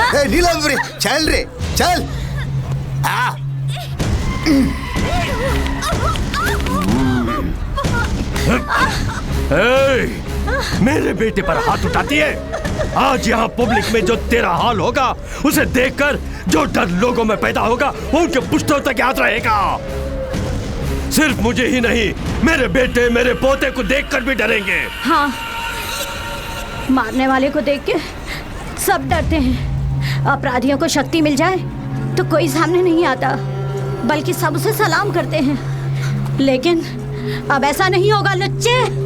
नीलम चल रे चल। मेरे बेटे पर हाथ उठाती है। आज यहाँ पब्लिक में जो तेरा हाल होगा उसे देखकर जो डर लोगों में पैदा होगा वो उनके पुश्तों तक याद रहेगा। सिर्फ मुझे ही नहीं, मेरे बेटे मेरे पोते को देखकर भी डरेंगे। हाँ, मारने वाले को देख के सब डरते हैं। अपराधियों को शक्ति मिल जाए तो कोई सामने नहीं आता, बल्कि सब उसे सलाम करते हैं। लेकिन अब ऐसा नहीं होगा लुच्चे।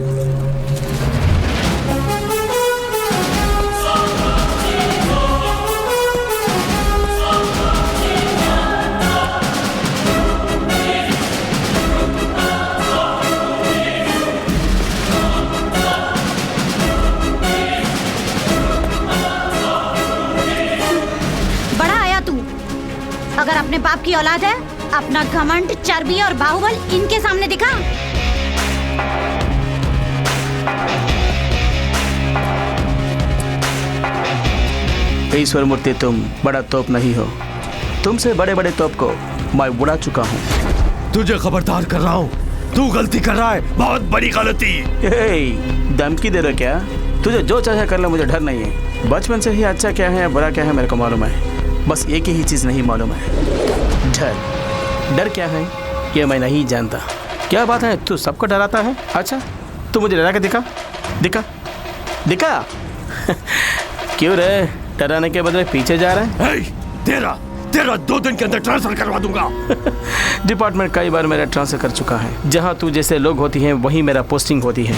अगर अपने बाप की औलाद है, अपना घमंड, चर्बी और बाहुबल इनके सामने दिखा। ईश्वर मूर्ति, तुम बड़ा तोप नहीं हो। तुमसे बड़े बड़े तोप को मैं उड़ा चुका हूँ। तुझे खबरदार कर रहा हूँ, तू गलती कर रहा है, बहुत बड़ी गलती। धमकी दे रहे क्या? तुझे जो चाहे कर ले, मुझे डर नहीं है। बचपन से ही अच्छा क्या है या बुरा क्या है मेरे को मालूम है। बस एक ही चीज नहीं मालूम है, डर। डर क्या है ये मैं नहीं जानता। क्या बात है, तू सबको डराता है? अच्छा, तू मुझे डरा के दिखा दिखा दिखा। क्यों रे, डराने के बदले पीछे जा रहा है? तेरा 2 दिन के अंदर ट्रांसफर करवा दूंगा। डिपार्टमेंट कई बार मेरा ट्रांसफर कर चुका है। जहाँ तू जैसे लोग होती हैं वहीं मेरा पोस्टिंग होती है।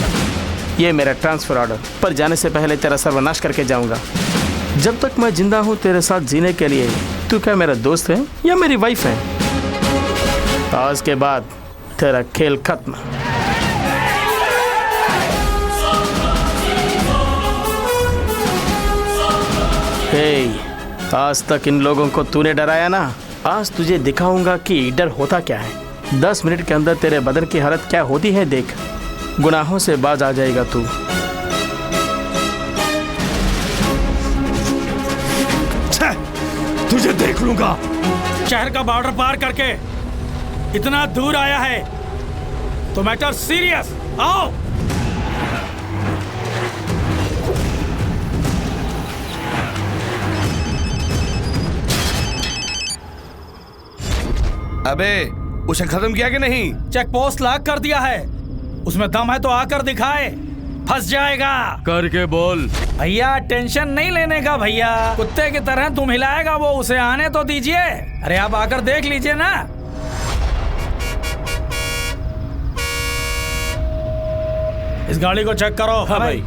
ये मेरा ट्रांसफर ऑर्डर, पर जाने से पहले तेरा सर्वनाश करके जाऊंगा। जब तक मैं जिंदा हूँ तेरे साथ जीने के लिए तू क्या मेरा दोस्त है या मेरी वाइफ है? आज के बाद तेरा खेल खत्म। आज तक इन लोगों को तूने डराया ना, आज तुझे दिखाऊंगा कि डर होता क्या है। 10 मिनट के अंदर तेरे बदन की हालत क्या होती है देख। गुनाहों से बाज आ जाएगा तू। तुझे देख लूंगा। शहर का बॉर्डर पार करके इतना दूर आया है तो मैटर सीरियस। आओ। अबे उसे खत्म किया कि नहीं? चेक पोस्ट लॉक कर दिया है, उसमें दम है तो आकर दिखाए। फंस जाएगा। करके बोल। भैया टेंशन नहीं लेने का भैया, कुत्ते की तरह तुम हिलाएगा वो, उसे आने तो दीजिए। अरे आप आकर देख लीजिए ना। इस गाड़ी को चेक करो। हाँ भाई।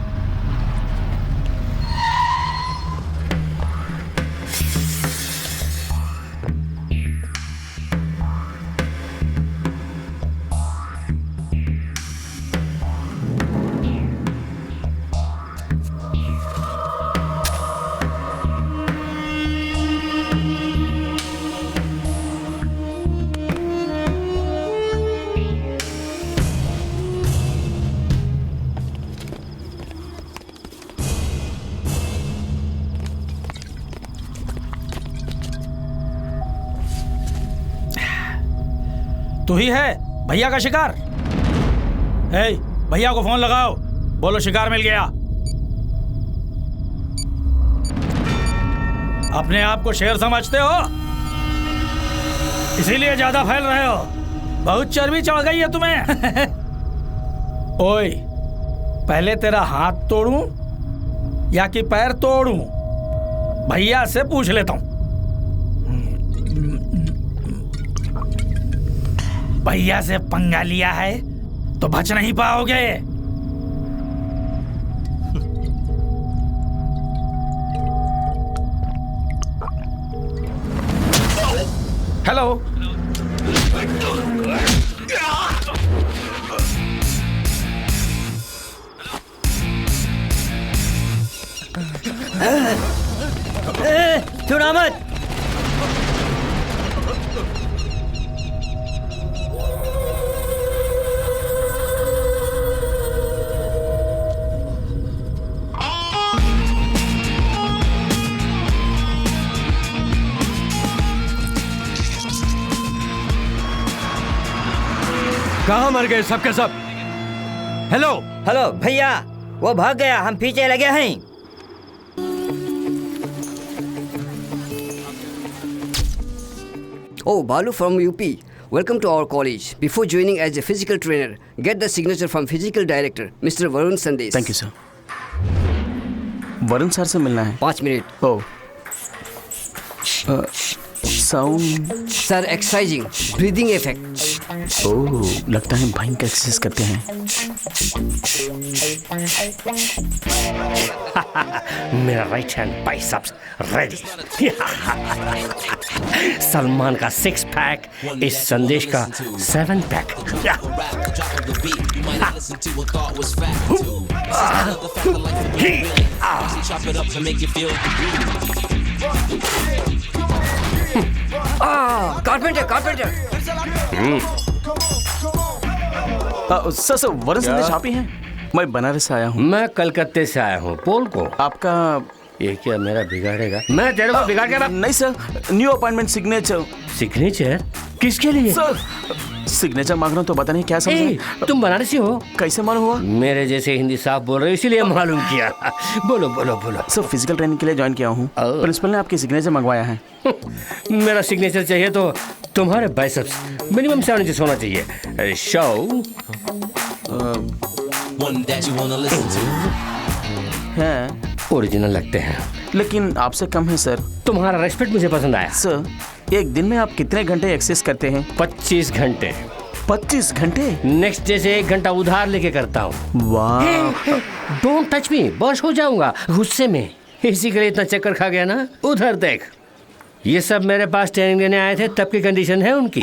तू ही है भैया का शिकार? भैया को फोन लगाओ, बोलो शिकार मिल गया। अपने आप को शेर समझते हो, इसीलिए ज्यादा फैल रहे हो। बहुत चर्बी चढ़ गई है तुम्हें। ओए, पहले तेरा हाथ तोड़ूं या कि पैर तोड़ूं? भैया से पूछ लेता हूं। भैया से पंगा लिया है तो बच नहीं पाओगे। हेलो। छुड़ा मत। कहाँ मर गए सबके सब? हेलो हेलो भैया, वो भाग गया, हम पीछे लगे हैं। Oh, Balu from UP. Welcome to our college. Before joining as a physical trainer, get the signature from physical director, Mr. Varun Sandesh. Thank you sir. Varun sir से मिलना है। 5 मिनट। Oh, sound. Sir, exercising, breathing effect. Oh, लगता है भयंकर exercise करते हैं। मेरा right hand biceps ready. Salman का 6 पैक, इस संदेश का 7 पैक। Carpenter. सर वरुण संदेश आप ही हैं? मैं बनारस से आया हूँ। मैं कलकत्ते से आया हूँ, पोल को। आपका ये क्या मेरा बिगाड़ेगा? मैं तेरे को बिगाड़ के नहीं sir, new appointment signature. Signature किसके लिए? सर सिग्नेचर मांग रहा हूँ तो पता नहीं क्या समझे। तुम बनारसी हो? कैसे मालूम हुआ? मेरे जैसे हिंदी साफ बोल रहे हो इसीलिए मालूम किया। बोलो बोलो बोलो। सर फिजिकल ट्रेनिंग के लिए ज्वाइन किया हूँ। प्रिंसिपल ने आपकी सिग्नेचर मंगवाया है। मेरा सिग्नेचर चाहिए तो तुम्हारे बाइसेप्स मिनिमम 7 इंच होना चाहिए। शो है ओरिजिनल लगते हैं, लेकिन आपसे कम है सर। तुम्हारा रेस्पेक्ट मुझे पसंद आया। सर एक दिन में आप कितने घंटे एक्सरसाइज करते हैं? 25 घंटे। 25 घंटे? नेक्स्ट डे से 1 घंटा उधार लेके करता हूँ। वाह। डोंट टच मी, बॉस हो जाऊंगा गुस्से में। इसी के लिए इतना चक्कर खा गया ना। उधर देख, ये सब मेरे पास ट्रेनिंग देने आए थे, तब की कंडीशन है उनकी।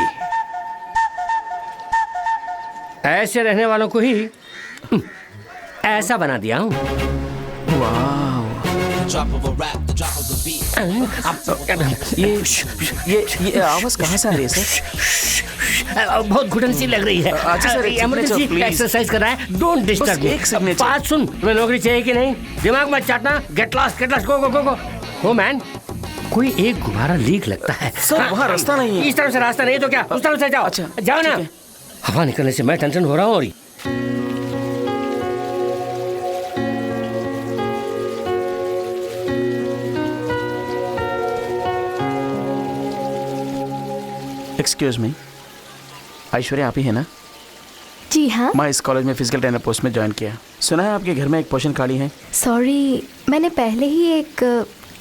ऐसे रहने वालों को ही ऐसा बना दिया हूँ। ये आवाज कहाँ से आ रही है सर? बहुत घुटन सी लग रही है। अच्छा सर, एक इमरजेंसी signature, please. एक्सरसाइज कर रहा है। Don't disturb me. एक signature. बात सुन, तुम्हें नौकरी चाहिए कि नहीं? दिमाग मत चाटना। गेट लॉस्ट, गो गो गो गो। हो मैन, कोई एक गुब्बारा लीक लगता है। सर वहाँ रास्ता नहीं है। इस तरफ से रास्ता नहीं है तो क्या, उस तरफ से जाओ। अच्छा, जाओ ना। हवा निकलने से मैं टेंशन हो रहा हूँ। और एक्सक्यूज मी, ऐश्वर्या आप ही है ना? जी हाँ। मैं इस कॉलेज में फिजिकल ट्रेनर पोस्ट में ज्वाइन किया। सुना है आपके घर में एक पोजीशन खाली है। सॉरी, मैंने पहले ही एक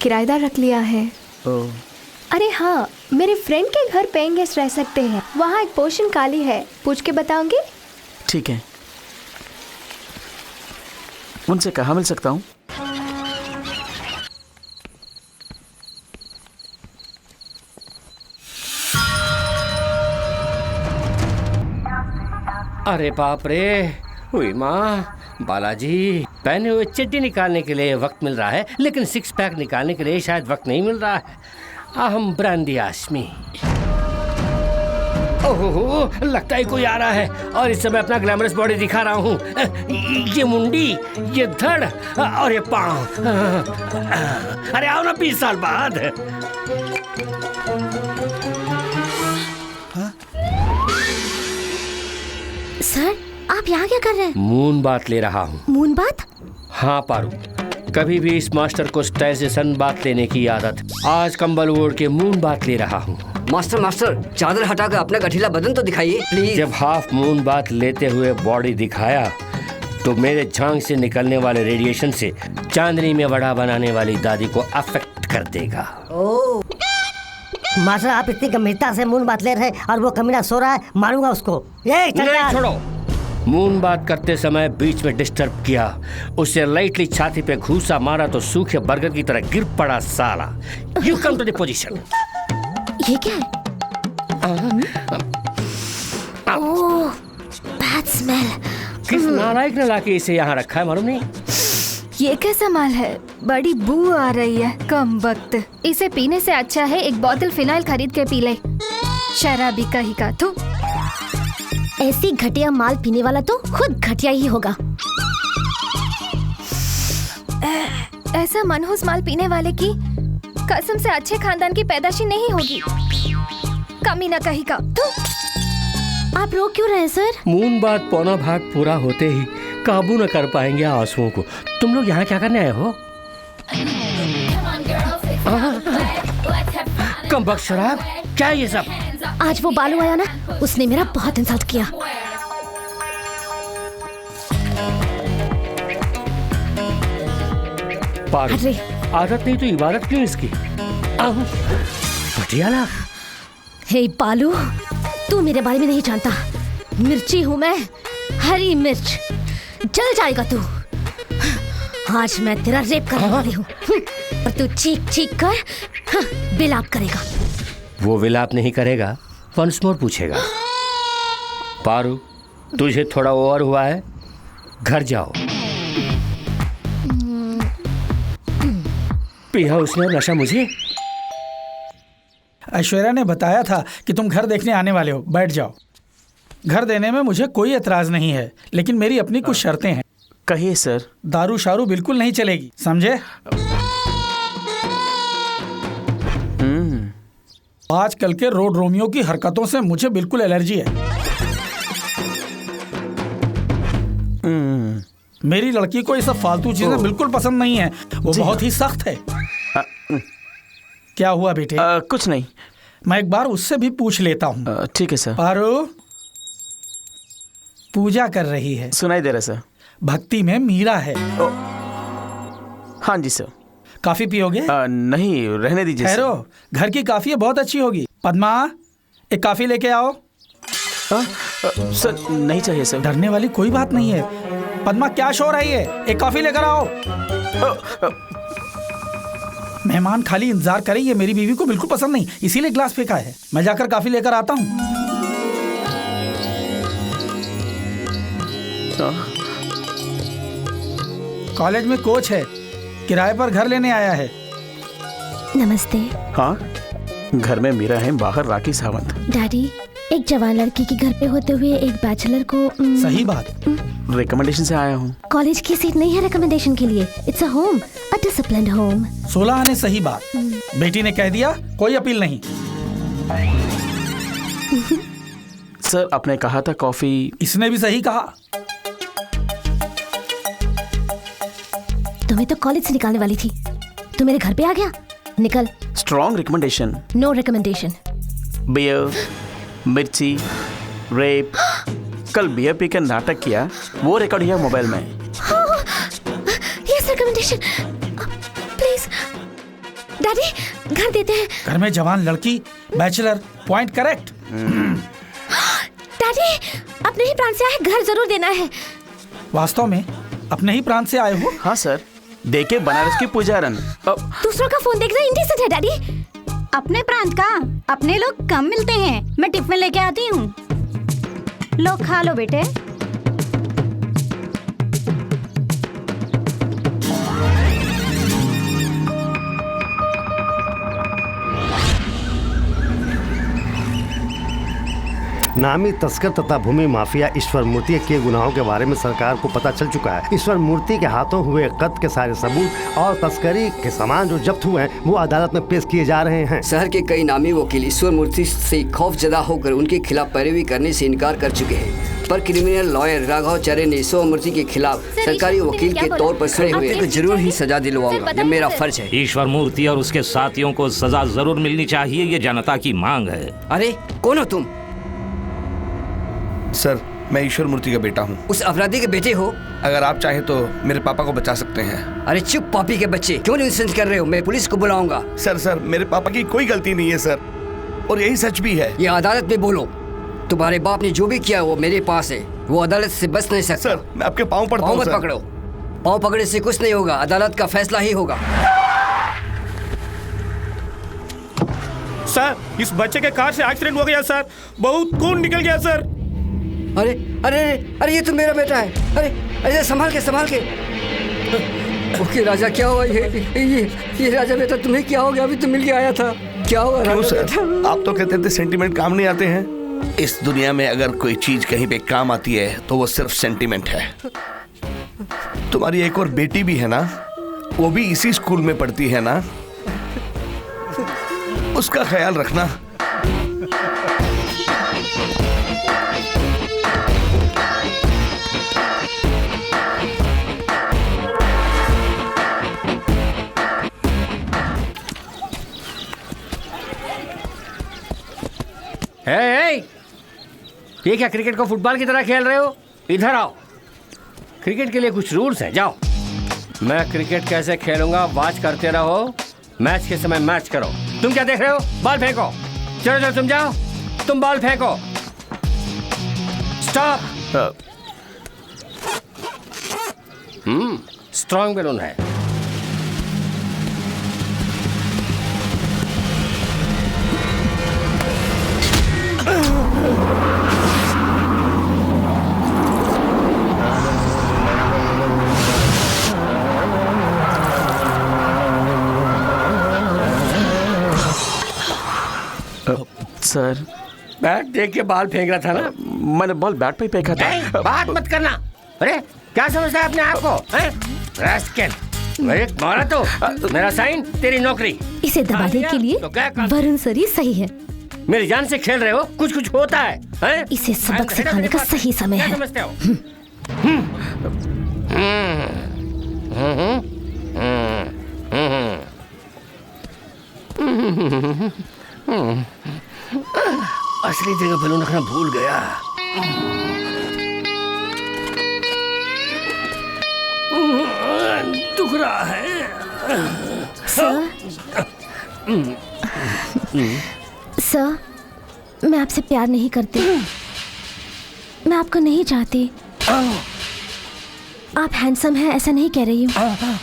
किराएदार रख लिया है। अरे हाँ, मेरे फ्रेंड के घर पेइंग गेस्ट रह सकते हैं, वहाँ एक पोजीशन खाली है। पूछ के बताऊंगी। ठीक है, उनसे कहाँ मिल सकता हूँ? अरे बाप रे, हुई माँ, बालाजी, पहने हुए चड्डी निकालने के लिए वक्त मिल रहा है, लेकिन 6 पैक निकालने के लिए शायद वक्त नहीं मिल रहा है। अहम ब्रांडी आशमी। ओहो, लगता है कोई आ रहा है और इस समय अपना ग्लैमरस बॉडी दिखा रहा हूँ। ये मुंडी, ये धड़ और ये पाँव। अरे आओ ना 20 साल बाद। सर, आप यहाँ क्या कर रहे हैं? मून बात ले रहा हूँ। मून बात? हाँ पारू, कभी भी इस मास्टर को स्टाइल से सन बात लेने की आदत। आज कंबल ओढ़ के मून बात ले रहा हूँ। मास्टर, चादर हटाकर अपना गठीला बदन तो दिखाइए प्लीज। जब हाफ मून बात लेते हुए बॉडी दिखाया तो मेरे झांग से निकलने वाले रेडिएशन से चांदनी में वड़ा बनाने वाली दादी को अफेक्ट कर देगा। मास्टर, आप इतनी गंभीरता से मून बात ले रहे हैं और वो कमीना सो रहा है, मारूंगा उसको। ये नहीं छोड़ो। मून बात करते समय बीच में डिस्टर्ब किया, उसे लाइटली छाती पे घूसा मारा तो सूखे बर्गर की तरह गिर पड़ा साला। You come to the position. ये क्या है? Oh, bad smell. किस नालायक ने लाके इसे यहाँ रखा है मालूम नहीं? ये कैसा माल है? बड़ी बू आ रही है, कम वक्त। इसे पीने से अच्छा है एक बोतल फिनाइल खरीद के पी ले। शराबी कहीं का तू। ऐसी घटिया माल पीने वाला तो खुद घटिया ही होगा। ऐसा मनहूस माल पीने वाले की कसम से अच्छे खानदान की पैदाशी नहीं होगी। कमीना कहीं का तू। आप रो क्यों रहे सर? मून बात पौना भाग पूरा होते ही काबू न कर पाएंगे आंसुओं को। तुम लोग यहाँ क्या करने आए हो? कम बख्श शराब, क्या है ये सब? आज वो बालू आया ना, उसने मेरा बहुत इंसल्ट किया। पागल, आदत नहीं तो इबादत क्यों इसकी? पटियाला। हे बालू, तू मेरे बारे में नहीं जानता। मिर्ची हूँ मैं, हरी मिर्च। जल जाएगा तू। आज मैं तेरा रेप करने वाली हूँ और तू चीख चीख कर विलाप करेगा। वो विलाप नहीं करेगा, वंस मोर पूछेगा। पारू, तुझे थोड़ा ओवर हुआ है, घर जाओ। पिया उसने नशा मुझे। ऐश्वर्या ने बताया था कि तुम घर देखने आने वाले हो, बैठ जाओ। घर देने में मुझे कोई एतराज नहीं है, लेकिन मेरी अपनी कुछ शर्तें हैं। कहिए सर। दारू शारू बिल्कुल नहीं चलेगी, समझे? आजकल के रोड रोमियो की हरकतों से मुझे बिल्कुल एलर्जी है। मेरी लड़की को ये सब फालतू चीजें बिल्कुल पसंद नहीं है। वो बहुत ही सख्त है। क्या हुआ बेटे? कुछ नहीं। मैं एक बार उससे भी पूछ लेता हूँ। ठीक है सर। पारो पूजा कर रही है। सुनाई दे रहा सर। भक्ति में मीरा है। हाँ जी सर। काफी पियोगे? नहीं, रहने दीजिए। ठहरो, घर की काफी बहुत अच्छी होगी। पद्मा, एक काफी लेके आओ। सर नहीं चाहिए सर। डरने वाली कोई बात नहीं है। पद्मा, क्या शोर है ये? एक कॉफी लेकर आओ। मेहमान खाली इंतजार करें, ये मेरी बीवी को बिल्कुल पसंद नहीं, इसीलिए ग्लास फेंका है। मैं जाकर कॉफी लेकर आता हूँ। कॉलेज में कोच है, किराए पर घर लेने आया है। नमस्ते। हाँ, घर में मीरा है, बाहर राखी सावंत। डैडी, एक जवान लड़की के घर पे होते हुए एक बैचलर को सही बात। रिकमेंडेशन से आया हूँ। कॉलेज की सीट नहीं है रिकमेंडेशन के लिए। It's a home, a disciplined home. 16 आने सही बात। बेटी ने कह दिया, कोई अपील नहीं। सर आपने कहा था कॉफी। इसने भी सही कहा। तुम्हें तो कॉलेज से निकालने वाली थी, तू मेरे घर पे आ गया। निकल। Strong recommendation. No recommendation. Beer, मिर्ची, रेप। कल बियर पी कर नाटक किया, वो रिकॉर्ड किया मोबाइल में। Yes recommendation. प्लीज डैडी, घर देते हैं। घर में जवान लड़की, बैचलर, पॉइंट करेक्ट। डैडी, अपने ही प्रांत से आए, घर जरूर देना है। वास्तव में अपने ही प्रांत से आए हो? हाँ सर, देखे बनारस की पुजारन। दूसरों का फोन देखना इंडिसेंट है डैडी। अपने प्रांत का अपने लोग कम मिलते हैं। मैं टिफिन लेके आती हूँ, लो खा लो बेटे। नामी तस्कर तथा भूमि माफिया ईश्वर मूर्ति के गुनाहों के बारे में सरकार को पता चल चुका है। ईश्वर मूर्ति के हाथों हुए कत्ल के सारे सबूत और तस्करी के सामान जो जब्त हुए हैं वो अदालत में पेश किए जा रहे हैं। शहर के कई नामी वकील ईश्वर मूर्ति से खौफजदा होकर उनके खिलाफ पैरवी करने से इनकार कर चुके हैं, पर क्रिमिनल लॉयर राघवाचार्य ने ईश्वर मूर्ति के खिलाफ सरकारी वकील के तौर पर खड़े हुए तो जरूर ही सजा दिलवाऊंगा, ये मेरा फर्ज है। ईश्वर मूर्ति और उसके साथियों को सजा जरूर मिलनी चाहिए, ये जनता की मांग है। अरे कौन हो तुम? सर, मैं ईश्वर मूर्ति का बेटा हूँ। उस अपराधी के बेटे हो? अगर आप चाहे तो मेरे पापा को बचा सकते हैं। अरे चुप पापी के बच्चे, क्यों न्यूसेंस कर रहे हो? मैं पुलिस को बुलाऊंगा। सर, मेरे पापा की कोई गलती नहीं है सर, और यही सच भी है। ये अदालत में बोलो। तुम्हारे बाप ने जो भी किया वो मेरे पास है, वो अदालत से बच नहीं सकता। सर, मैं आपके पाँव पड़ता हूँ। पाँव मत पकड़ो, पाँव पकड़ने से कुछ नहीं होगा, अदालत का फैसला ही होगा। सर, इस बच्चे के कार से एक्सीडेंट हो गया सर, बहुत खून निकल गया सर। अरे अरे अरे, ये तो मेरा बेटा है। अरे अरे, संभाल के। ओके राजा, क्या हुआ? ये राजा बेटा, तुम्हें क्या हो गया? अभी तो मिल के आया था, क्या हुआ? क्यों सर, आप तो कहते थे सेंटीमेंट काम नहीं आते हैं। इस दुनिया में अगर कोई चीज कहीं पे काम आती है तो वो सिर्फ सेंटीमेंट है। तुम्हारी एक और बेटी भी है ना, वो भी इसी स्कूल में पढ़ती है ना, उसका ख्याल रखना। ये क्या क्रिकेट को फुटबॉल की तरह खेल रहे हो? इधर आओ। क्रिकेट के लिए कुछ रूल्स हैं, जाओ। मैं क्रिकेट कैसे खेलूंगा वॉच करते रहो, मैच के समय मैच करो। तुम क्या देख रहे हो? बॉल फेंको। चलो चलो तुम जाओ, तुम बॉल फेंको। स्टॉप। स्ट्रॉन्ग बैलून है। सर, बैट देख के बॉल फेंक रहा था ना? मैंने बॉल बैट पे फेंका था। बात मत करना। अरे क्या समझता है अपने आप को? रैस्कल, एक मारा तो मेरा साइन, तेरी नौकरी। इसे दबाने के लिए वरुण सर ही सही है। मेरी जान से खेल रहे हो, कुछ कुछ होता है? इसे सबक सिखाने का सही समय है। समझते हो? असली जगह बैलून रखना भूल गया। दुख रहा है। सर, मैं आपसे प्यार नहीं करती। मैं आपको नहीं चाहती। आप हैंडसम हैं ऐसा नहीं कह रही हूँ,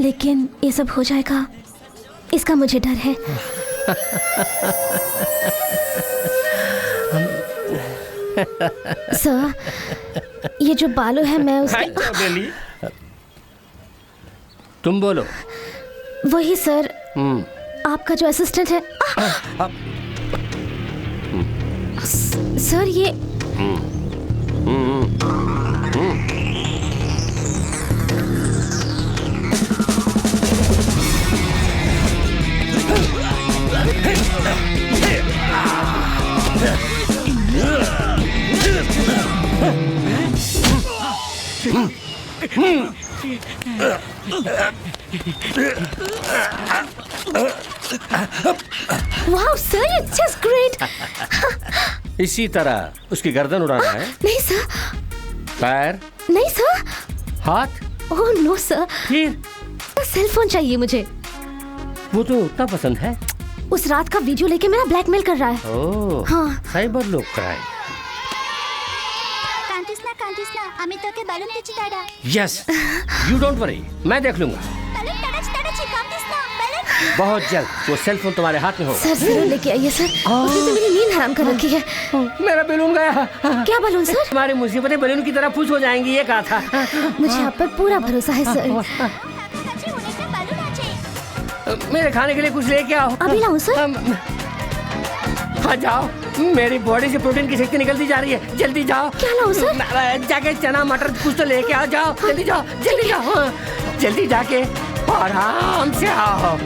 लेकिन ये सब हो जाएगा इसका मुझे डर है। सर, ये जो बालू है मैं उसके तुम बोलो। वही सर, आपका जो असिस्टेंट है। सर ये वाह सर, इट्स जस्ट ग्रेट। इसी तरह उसकी गर्दन उड़ाना है। नहीं सर। पैर? नहीं सर। हाथ? Oh no sir. फिर? सेल फोन चाहिए मुझे। वो तो उतना पसंद है। उस रात का वीडियो लेके मेरा ब्लैकमेल कर रहा है। ओह, हाँ। साइबर लोग क्राइम। আমি তোকে বেলুন দিচ্ছি দাদা। यस, यू डोंट वरी, मैं देख लूंगा। बहुत जल्द वो सेल फोन तुम्हारे हाथ में होगा। सर जरूर लेके आइए सर। उसने तो मेरी नींद हराम कर रखी है। मेरा बैलून गया। क्या बैलून सर? तुम्हारी मुसीबतें बैलून की तरह फुस हो जाएंगी, ये कहा था। मुझे आप पर पूरा भरोसा है सर। मेरे खाने के लिए कुछ लेके आओ। अभी लाऊं सर? हाँ जाओ, मेरी बॉडी से प्रोटीन की शक्ति निकलती जा रही है। जल्दी जाओ। क्या लाऊं सर? जाके चना मटर कुछ तो लेके आओ। जाओ जल्दी जाओ, जल्दी जाओ, जल्दी जाके आराम से आओ।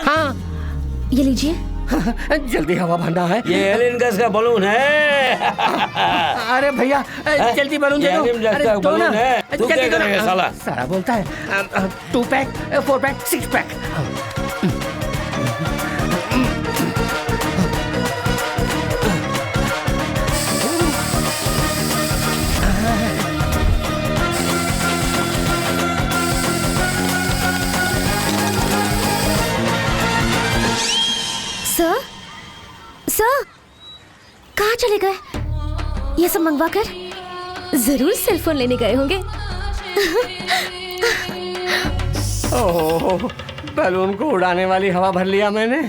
हाँ, ये लीजिए। जल्दी हवा भरना है। ये एलियन गैस का बलून है। अरे भैया जल्दी बलून दे दो। अरे तो ना, तू क्या करेगा साला? साला बोलता है 2 pack 4 pack 6 pack. Sir, sir, कहाँ चले गए? ये सब मंगवा कर जरूर सेल फोन लेने गए होंगे। ओह, बैलून को उड़ाने वाली हवा भर लिया मैंने।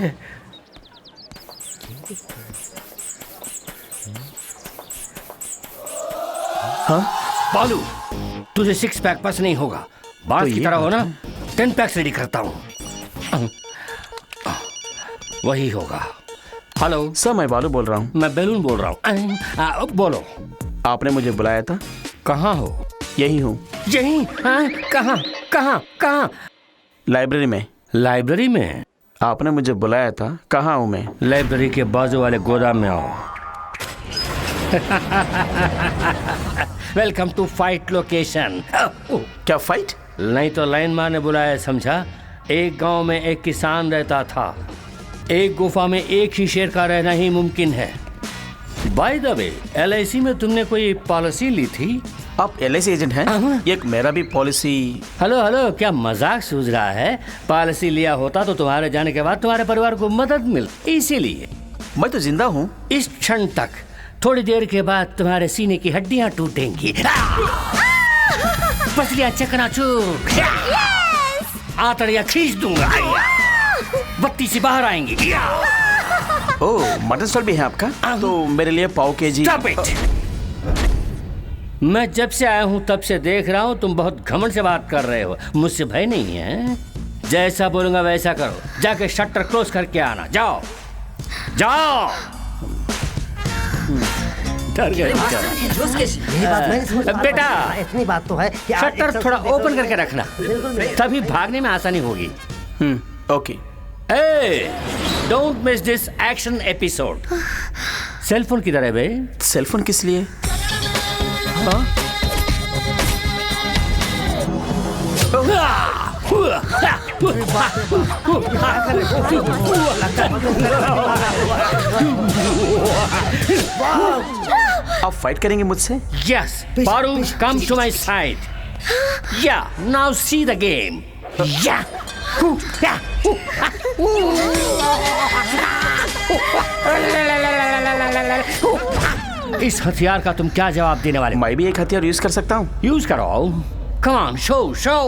हाँ? बालू, तुझे 6 पैक पास नहीं होगा। बात की तरह हो ना, 10 पैक्स रेडी करता हूँ। वही होगा। हेलो सर, मैं बालू बोल रहा हूँ। मैं बैलून बोल रहा हूँ। बोलो। आपने मुझे बुलाया था। कहाँ हो? यही हूँ। यही? कहाँ कहाँ कहाँ? लाइब्रेरी में। लाइब्रेरी में? आपने मुझे बुलाया था। कहाँ हूँ मैं? लाइब्रेरी के बाजू वाले गोदाम में आओ। Welcome to fight location. क्या फाइट? नहीं तो लाइन मार ने बुलाया, समझा। एक गांव में एक किसान रहता था। एक गुफा में एक ही शेर का रहना ही मुमकिन है। बाय द वे, LIC में तुमने कोई पॉलिसी ली थी? आप LIC एजेंट हैं? एक मेरा भी पॉलिसी। हेलो, क्या मजाक सूझ रहा है? पॉलिसी लिया होता तो तुम्हारे जाने के बाद तुम्हारे परिवार को मदद मिल, इसीलिए। मैं तो जिंदा हूँ इस क्षण तक। थोड़ी देर के बाद तुम्हारे सीने की हड्डियां टूटेंगी, पसलियां चकनाचूर, आंतड़ियां खींच दूंगा, बत्ती से बाहर आएंगी। ओह, मटन स्टॉल भी है आपका? तो मेरे लिए पाव केजी। Stop it! मैं जब से आया हूं तब से देख रहा हूं तुम बहुत घमंड से बात कर रहे हो। मुझसे भय नहीं है। जैसा बोलूंगा वैसा करो। जाके शटर क्लोज करके आना। जाओ जाओ। डर गए बेटा। इतनी बात तो है कि शटर थोड़ा ओपन करके रखना, तभी भागने में आसानी होगी। Okay. Don't miss this action episode. Cellphone किधर है बे? सेलफोन किस लिए? आप फाइट करेंगे मुझसे? Yes Paru, come to my side. या नाउ सी द गेम। या इस हथियार का तुम क्या जवाब देने वाले? मैं भी एक हथियार यूज कर सकता हूँ। यूज करो। Come on, show show.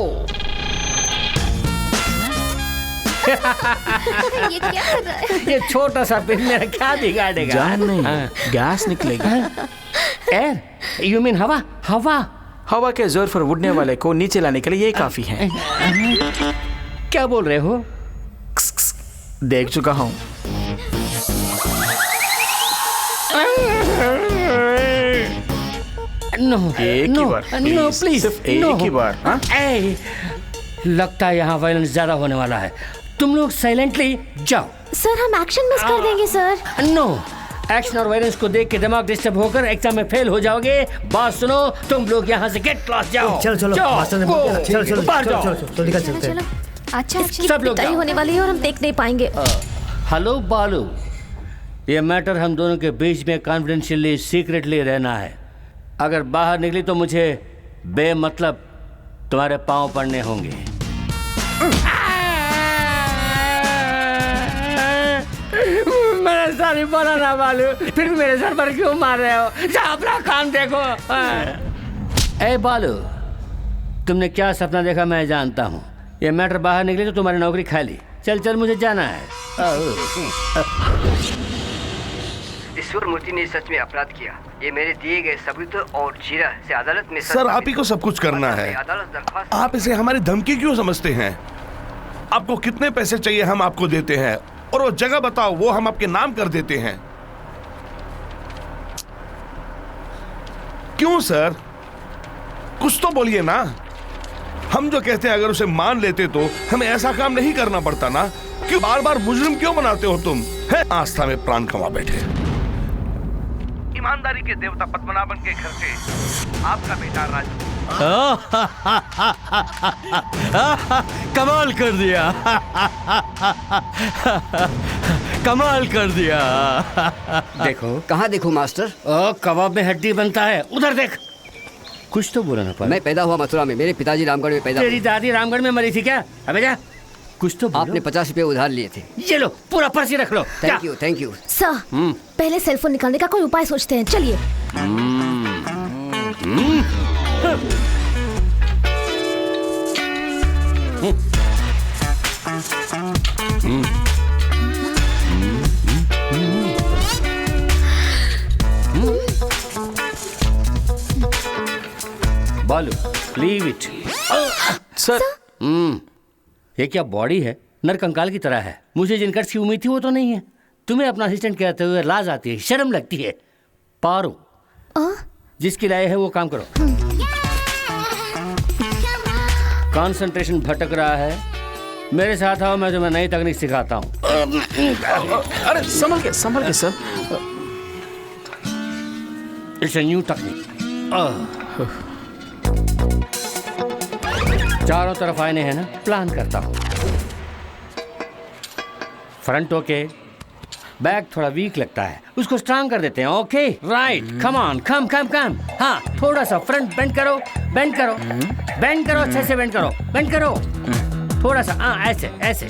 ये क्या कर रहा है? ये छोटा सा पिन मेरा क्या बिगाड़ेगा? जान नहीं, गैस निकलेगा। एयर? यू मीन हवा? हवा के जोर पर उड़ने वाले को नीचे लाने के लिए ये काफी है। क्या बोल रहे हो? देख चुका हूँ। नो, एक ही बार, नो प्लीज, सिर्फ एक ही बार। लगता है यहाँ वायलेंस ज्यादा होने वाला है। तुम लोग साइलेंटली जाओ। सर हम एक्शन मिस कर देंगे सर। नो, एक्शन और वायलेंस को देख के दिमाग डिस्टर्ब होकर एग्जाम में फेल हो जाओगे। बात सुनो, तुम लोग यहाँ से गेट लॉस्ट जाओ। चलो मास्टर ने बोल दिया। चलो निकल चलते हैं। अच्छा इसकी सब लोग पिटाई होने वाली है और हम देख नहीं पाएंगे। हेलो बालू, ये मैटर हम दोनों के बीच में कॉन्फिडेंशियली सीक्रेटली रहना है। अगर बाहर निकली तो मुझे बेमतलब तुम्हारे पांव पड़ने होंगे। मेरे सर ही बोला ना बालू, फिर भी मेरे सर पर क्यों मार रहे हो? जाओ अपना काम देखो। ए बालू, तुमने क्या सपना देखा मैं जानता हूँ। ये मैटर बाहर निकली तो तुम्हारी नौकरी खाली। चल मुझे जाना है। ईश्वर मूर्ति ने सच में अपराध किया। ये मेरे दिए गए सबूत और जीरा से अदालत में सर आप ही को सब कुछ करना है। आप इसे हमारी धमकी क्यों समझते हैं? आपको कितने पैसे चाहिए हम आपको देते हैं, और वो जगह बताओ वो हम आपके नाम कर देते हैं। क्यों सर, कुछ तो बोलिए ना। हम जो कहते हैं अगर उसे मान लेते तो हमें ऐसा काम नहीं करना पड़ता ना। क्यों बार बार मुजरिम क्यों बनाते हो तुम? है आस्था में प्राण कमा बैठे। ईमानदारी के देवता पद्मनाभन के घर से आपका बेटा राजू। कमाल कर दिया। कमाल कर दिया। देखो कहाँ देखो मास्टर? कबाब में हड्डी बनता है, उधर देख। कुछ तो बोला ना पारू। मैं पैदा हुआ मथुरा में, मेरे पिताजी रामगढ़ में पैदा। तेरी दादी रामगढ़ में मरी थी क्या? अबे जा, कुछ तो बोलो। आपने 50 रुपए उधार लिए थे। ये लो, पूरा पर्ची रख लो। Thank you. सर पहले सेलफोन निकालने का कोई उपाय सोचते हैं। चलिए। बालू, लीव इट। सर ये क्या बॉडी है? नरकंकाल की तरह है। मुझे जिन कट्स की उम्मीद थी वो तो नहीं है। तुम्हें अपना असिस्टेंट कहते हुए लाज आती है, शर्म लगती है। पारू, जिसकी लाए है वो काम करो। कंसंट्रेशन भटक रहा है, मेरे साथ आओ, मैं तुम्हें नई तकनीक सिखाता हूँ। अरे संभल के sir. It's a new technique. चारों तरफ आईने हैं ना, प्लान करता हूँ। फ्रंट ओके, बैक थोड़ा वीक लगता है, उसको स्ट्रांग कर देते हैं। ओके राइट, कम ऑन, कम कम कम। हाँ, थोड़ा सा फ्रंट बेंड करो, बेंड करो, बेंड करो, अच्छे से बेंड करो, बेंड करो थोड़ा सा। हाँ ऐसे ऐसे,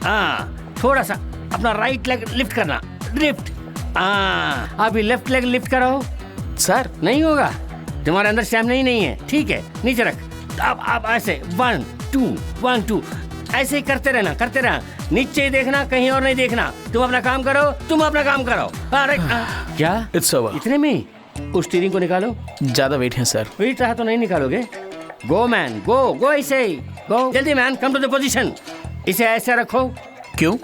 हाँ थोड़ा सा अपना राइट लेग लिफ्ट करना, लिफ्ट। हाँ अभी लेफ्ट लेग लिफ्ट करो। सर नहीं होगा, तुम्हारे अंदर स्टैमिना नहीं है। ठीक है, नीचे रख। अब ऐसे 1 2 1 2 ऐसे ही करते रहना, करते रहना। नीचे ही देखना, कहीं और नहीं देखना। तुम अपना काम करो, तुम अपना काम करो। अरे क्या इट्स ओवर। इतने में उस स्टीयरिंग को निकालो। ज्यादा वेट है सर। वेट रहा तो नहीं निकालोगे। गो मैन, गो गो, ऐसे ही गो। जल्दी man, come to the position. इसे ऐसे रखो। क्यों?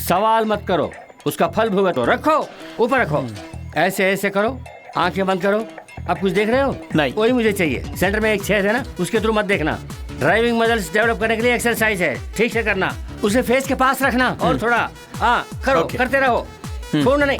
सवाल मत करो, उसका फल भुगतो। रखो, ऊपर रखो। ऐसे ऐसे करो, आंखें बंद करो। अब कुछ देख रहे हो? नहीं। वही मुझे चाहिए। सेंटर में एक छेद है ना, उसके थ्रू मत देखना। ड्राइविंग मसल्स डेवलप करने के लिए एक्सरसाइज है, ठीक से करना। उसे फेस के पास रखना और थोड़ा हाँ करो, करते रहो, छोड़ना नहीं।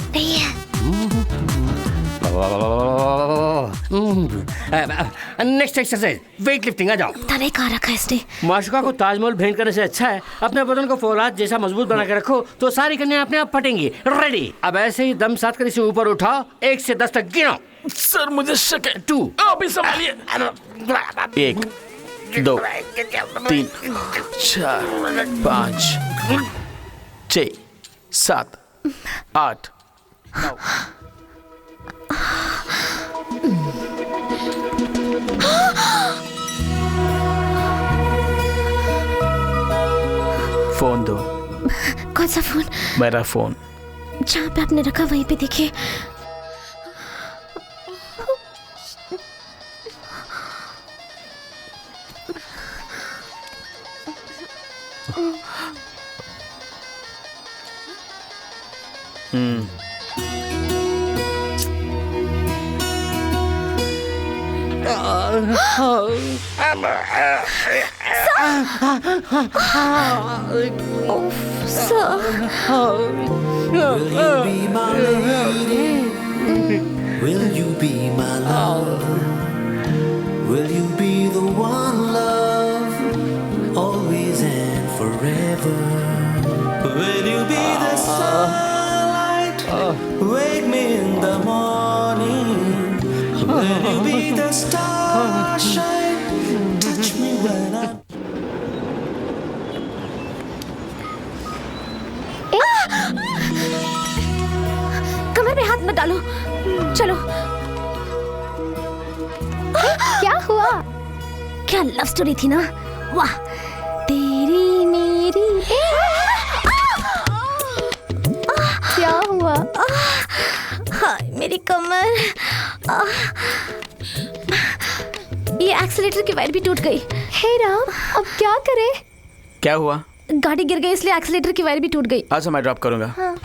Next exercise weight lifting. आ जाओ। तने कहाँ रखा है इसने? माशुका को ताजमहल भेंट करने से अच्छा है अपने बदन को फौलाद जैसा मजबूत बना के रखो, तो सारी कन्या अपने आप फटेंगी। रेडी? अब ऐसे ही दम साथ कर इसे ऊपर उठाओ, 1 से 10 तक गिनो। सर मुझे शक है। 2 अभी संभालिए। 1 2 3 4 5 6 7 8 9। फोन दो। कौन सा फोन? मेरा फोन। जहाँ पे आपने रखा वहीं पे देखिए। Will you be my love? Will you be the one, love, always and forever? Will you be the sunlight, wake me in the morning? Will you be the starshine, touch me when I... कमर में हाथ मत डालो, चलो। क्या हुआ? क्या love story थी ना, वाह। तेरी मेरी क्या हुआ? हाय मेरी कमर। ये एक्सीलेटर की वायर भी टूट गई। हे राम, अब क्या करें? क्या हुआ? गाड़ी गिर गई इसलिए एक्सीलेटर की वायर भी टूट गई। अच्छा मैं ड्रॉप करूंगा।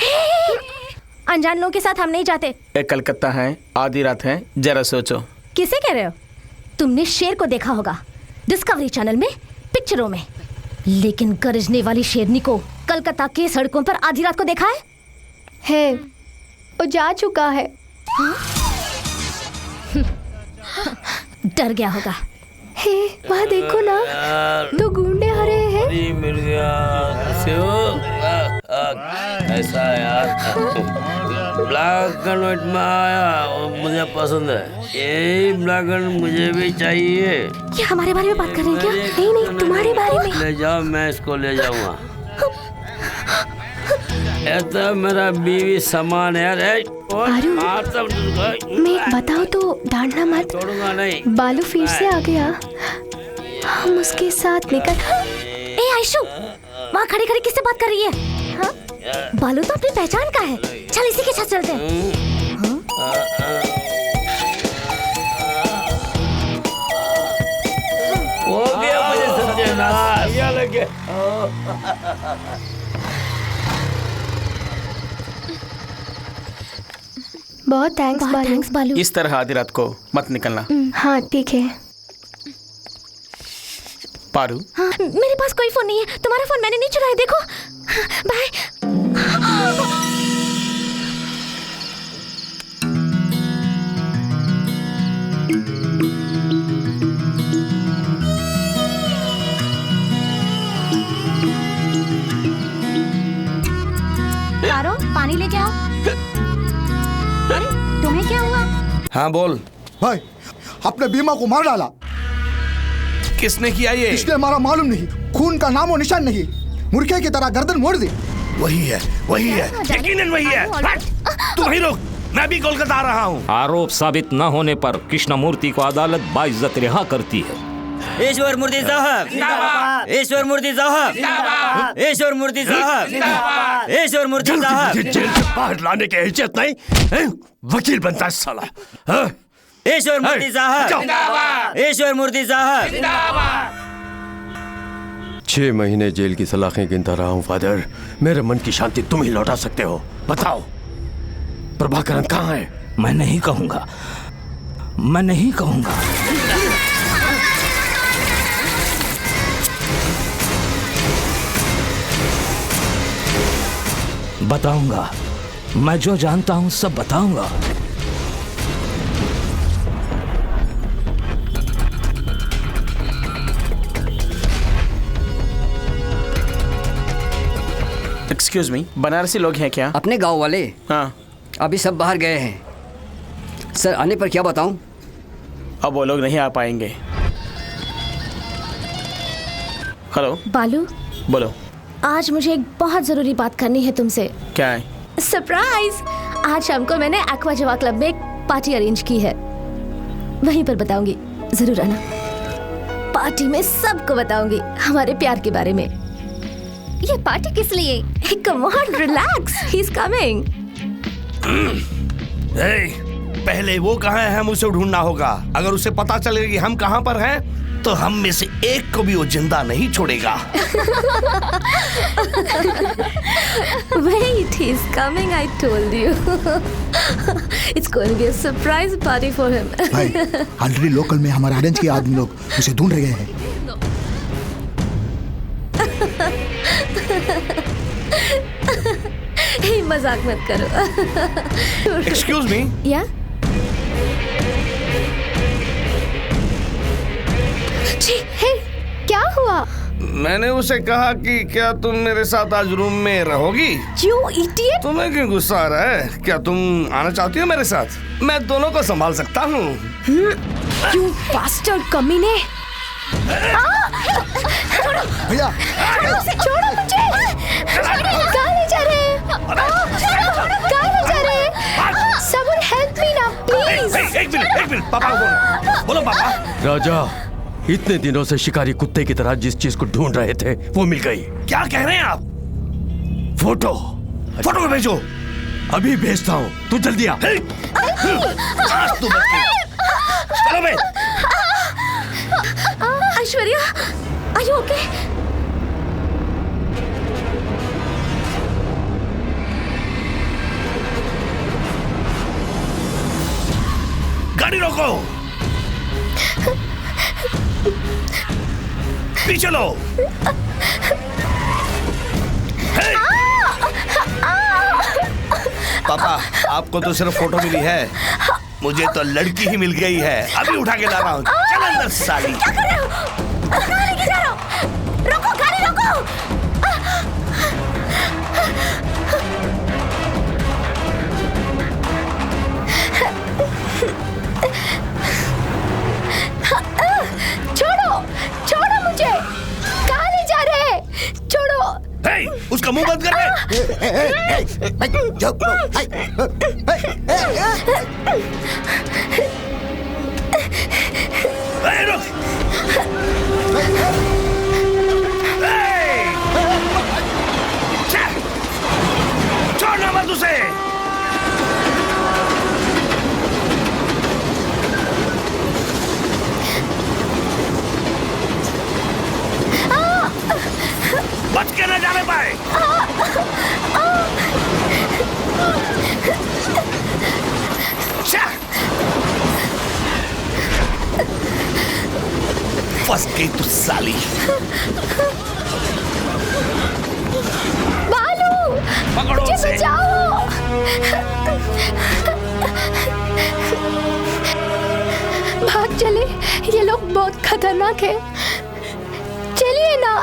अनजान लोगों के साथ हम नहीं जाते। एक कलकत्ता है, आधी रात है, जरा सोचो। किसे कह रहे हो? तुमने शेर को देखा होगा डिस्कवरी चैनल में, पिक्चरों में, लेकिन गरजने वाली शेरनी को कलकत्ता के सड़कों पर आधी रात को देखा है? है, वो जा चुका है। डर गया होगा। हे, वहाँ देखो ना, तो गुंडे आ रहे हैं। ऐसा यार ब्लैक एंड व्हाइट में आया और मुझे पसंद है। यही ब्लैक एंड मुझे भी चाहिए। ये हमारे बारे में बात कर रहे हैं क्या? नहीं नहीं, तुम्हारे बारे में। ले जाओ, मैं इसको ले जाऊंगा। ये तो मेरा बीवी समान है। मैं बताओ तो डांटना मत। छोड़ूंगा नहीं। बालू फिर से आ गया, हम उसके साथ निकल। ए आयशु, वहाँ खड़ी खड़ी किससे बात कर रही है? हाँ? बालू तो अपनी पहचान का है। चल इसी के साथ चलते हैं। हो गया मुझे सत्यानाश। क्या लगे? बहुत थैंक्स बालू। इस तरह आधी रात को मत निकलना। हाँ ठीक है। पारू, हाँ, मेरे पास कोई फोन नहीं है। तुम्हारा फोन मैंने नहीं चुराया, देखो। बाय। क्या? तुम्हें क्या हुआ? हाँ बोल भाई, अपने बीमा को मार डाला। किसने किया ये? इसलिए हमारा मालूम नहीं, खून का नामो निशान नहीं, मुर्गे की तरह गर्दन मोड़ दी। वही है, वही है, यकीनन वही है। तू वहीं रुक, मैं भी कोलकाता आ रहा हूँ। आरोप साबित न होने पर कृष्णमूर्ति को अदालत बाइज्जत रिहा करती है। ईश्वर मूर्ति साहब, ईश्वर मूर्ति साहब, ईश्वर मूर्ति साहब, ईश्वर मूर्ति साहब। जेल से बाहर लाने की हैसियत नहीं, वकील बनता है साला। ईश्वर मूर्ति साहब, ईश्वर मूर्ति साहब। 6 महीने जेल की सलाखें गिनता रहा हूँ फादर। मेरे मन की शांति तुम ही लौटा सकते हो। बताओ प्रभाकरन कहाँ है? मैं नहीं कहूंगा, मैं नहीं कहूंगा। बताऊंगा, मैं जो जानता हूं सब बताऊंगा। एक्सक्यूज मी, बनारसी लोग हैं क्या? अपने गांव वाले? हाँ। अभी सब बाहर गए हैं सर। आने पर क्या बताऊं? अब वो लोग नहीं आ पाएंगे। हेलो बालू, बोलो। आज मुझे एक बहुत जरूरी बात करनी है तुमसे। क्या है? सरप्राइज! आज शाम को मैंने एक्वा जवा क्लब में एक पार्टी अरेंज की है, वहीं पर बताऊंगी, जरूर आना। पार्टी में सबको बताऊंगी हमारे प्यार के बारे में। ये पार्टी किस लिए? Come on, relax, he is coming. पहले वो कहाँ है, हम उसे ढूंढना होगा। अगर उसे पता चलेगा कि हम कहाँ पर हैं, तो हम में से एक को भी वो जिंदा नहीं छोड़ेगा। Wait, he's coming, I told you. It's going to be a surprise party for him. भाई, ऑलरेडी लोकल में हमारे अरेंज के आदमी लोग उसे ढूंढ रहे हैं। Hey, मजाक मत करो। Excuse me? Yeah? हे, क्या हुआ? मैंने उसे कहा कि क्या तुम मेरे साथ आज रूम में रहोगी? You idiot! तुम्हें क्यों गुस्सा आ रहा है? क्या तुम आना चाहती हो मेरे साथ? मैं दोनों को संभाल सकता हूँ। You bastard कमीने! भैया, छोड़ो मुझे! कहाँ ले जा रहे हैं? कहाँ ले जा रहे हैं? Someone help me now, please! एक मिनट, पापा को बोलो पापा। राजा, इतने दिनों से शिकारी कुत्ते की तरह जिस चीज को ढूंढ रहे थे वो मिल गई। क्या कह रहे हैं आप? फोटो फोटो में भेजो। अभी भेजता हूँ, तू जल्दी आ। आज तू बच गई। चलो बे। Aishwarya, are you okay? गाड़ी रोको। पीछे लो। पापा, आपको तो सिर्फ फोटो मिली है, मुझे तो लड़की ही मिल गई है। अभी उठा के ला रहा हूँ। चल अंदर साली। क्या कर रहे हो? कहाँ लेके जा रहे हो? रोको, गाड़ी रोको! छोड़ो, छोड़ो मुझे! कहाँ ले जा रहे हैं? छोड़ो! उसका मुंह बंद कर दे। रुक। छोड़ना मत उसे। बच के न जाने पाए। फंस गई तू साली। बालू, पकड़ो मुझे उसे। बचाओ! भाग चले, ये लोग बहुत खतरनाक है। चलिए ना।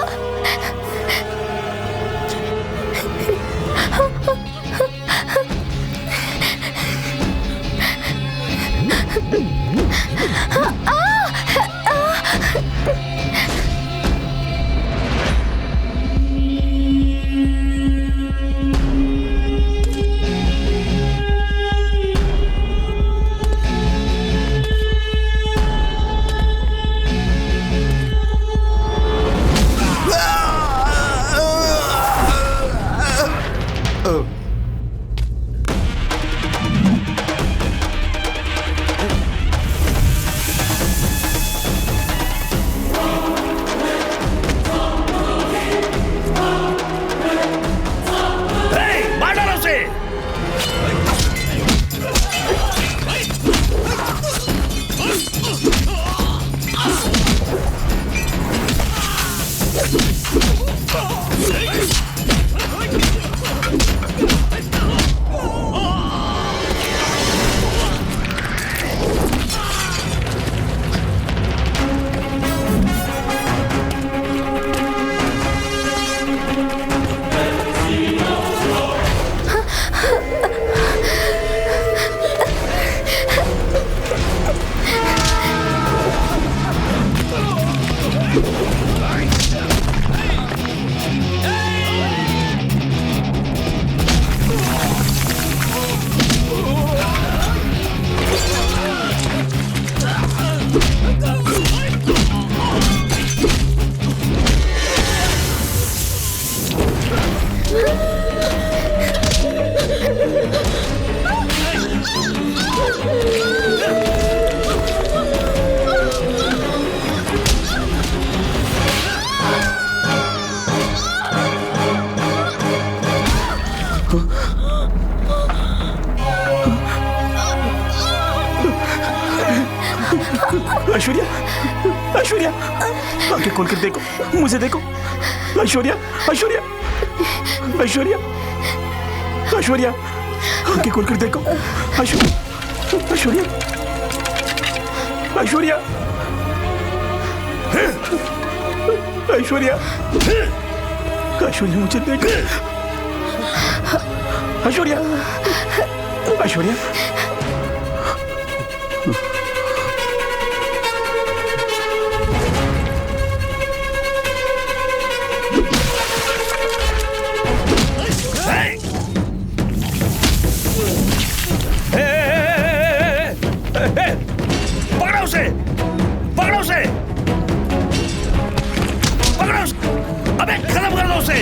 ऐश्वर्या, ऐश्वर्या, आंखें खोल कर देखो, मुझे देखो। ऐश्वर्या, ऐश्वर्या, ऐश्वर्या, ऐश्वर्या, आंखें खोल कर देखो। ऐश्वर्या, ऐश्वर्या, ऐश्वर्या, ऐश्वर्या, ऐश्वर्या, मुझे देखो। ऐश्वर्या, ऐश्वर्या, पकड़ो उसे, पकड़ो उसे, पकड़ो उसे, अबे खत्म कर दो उसे।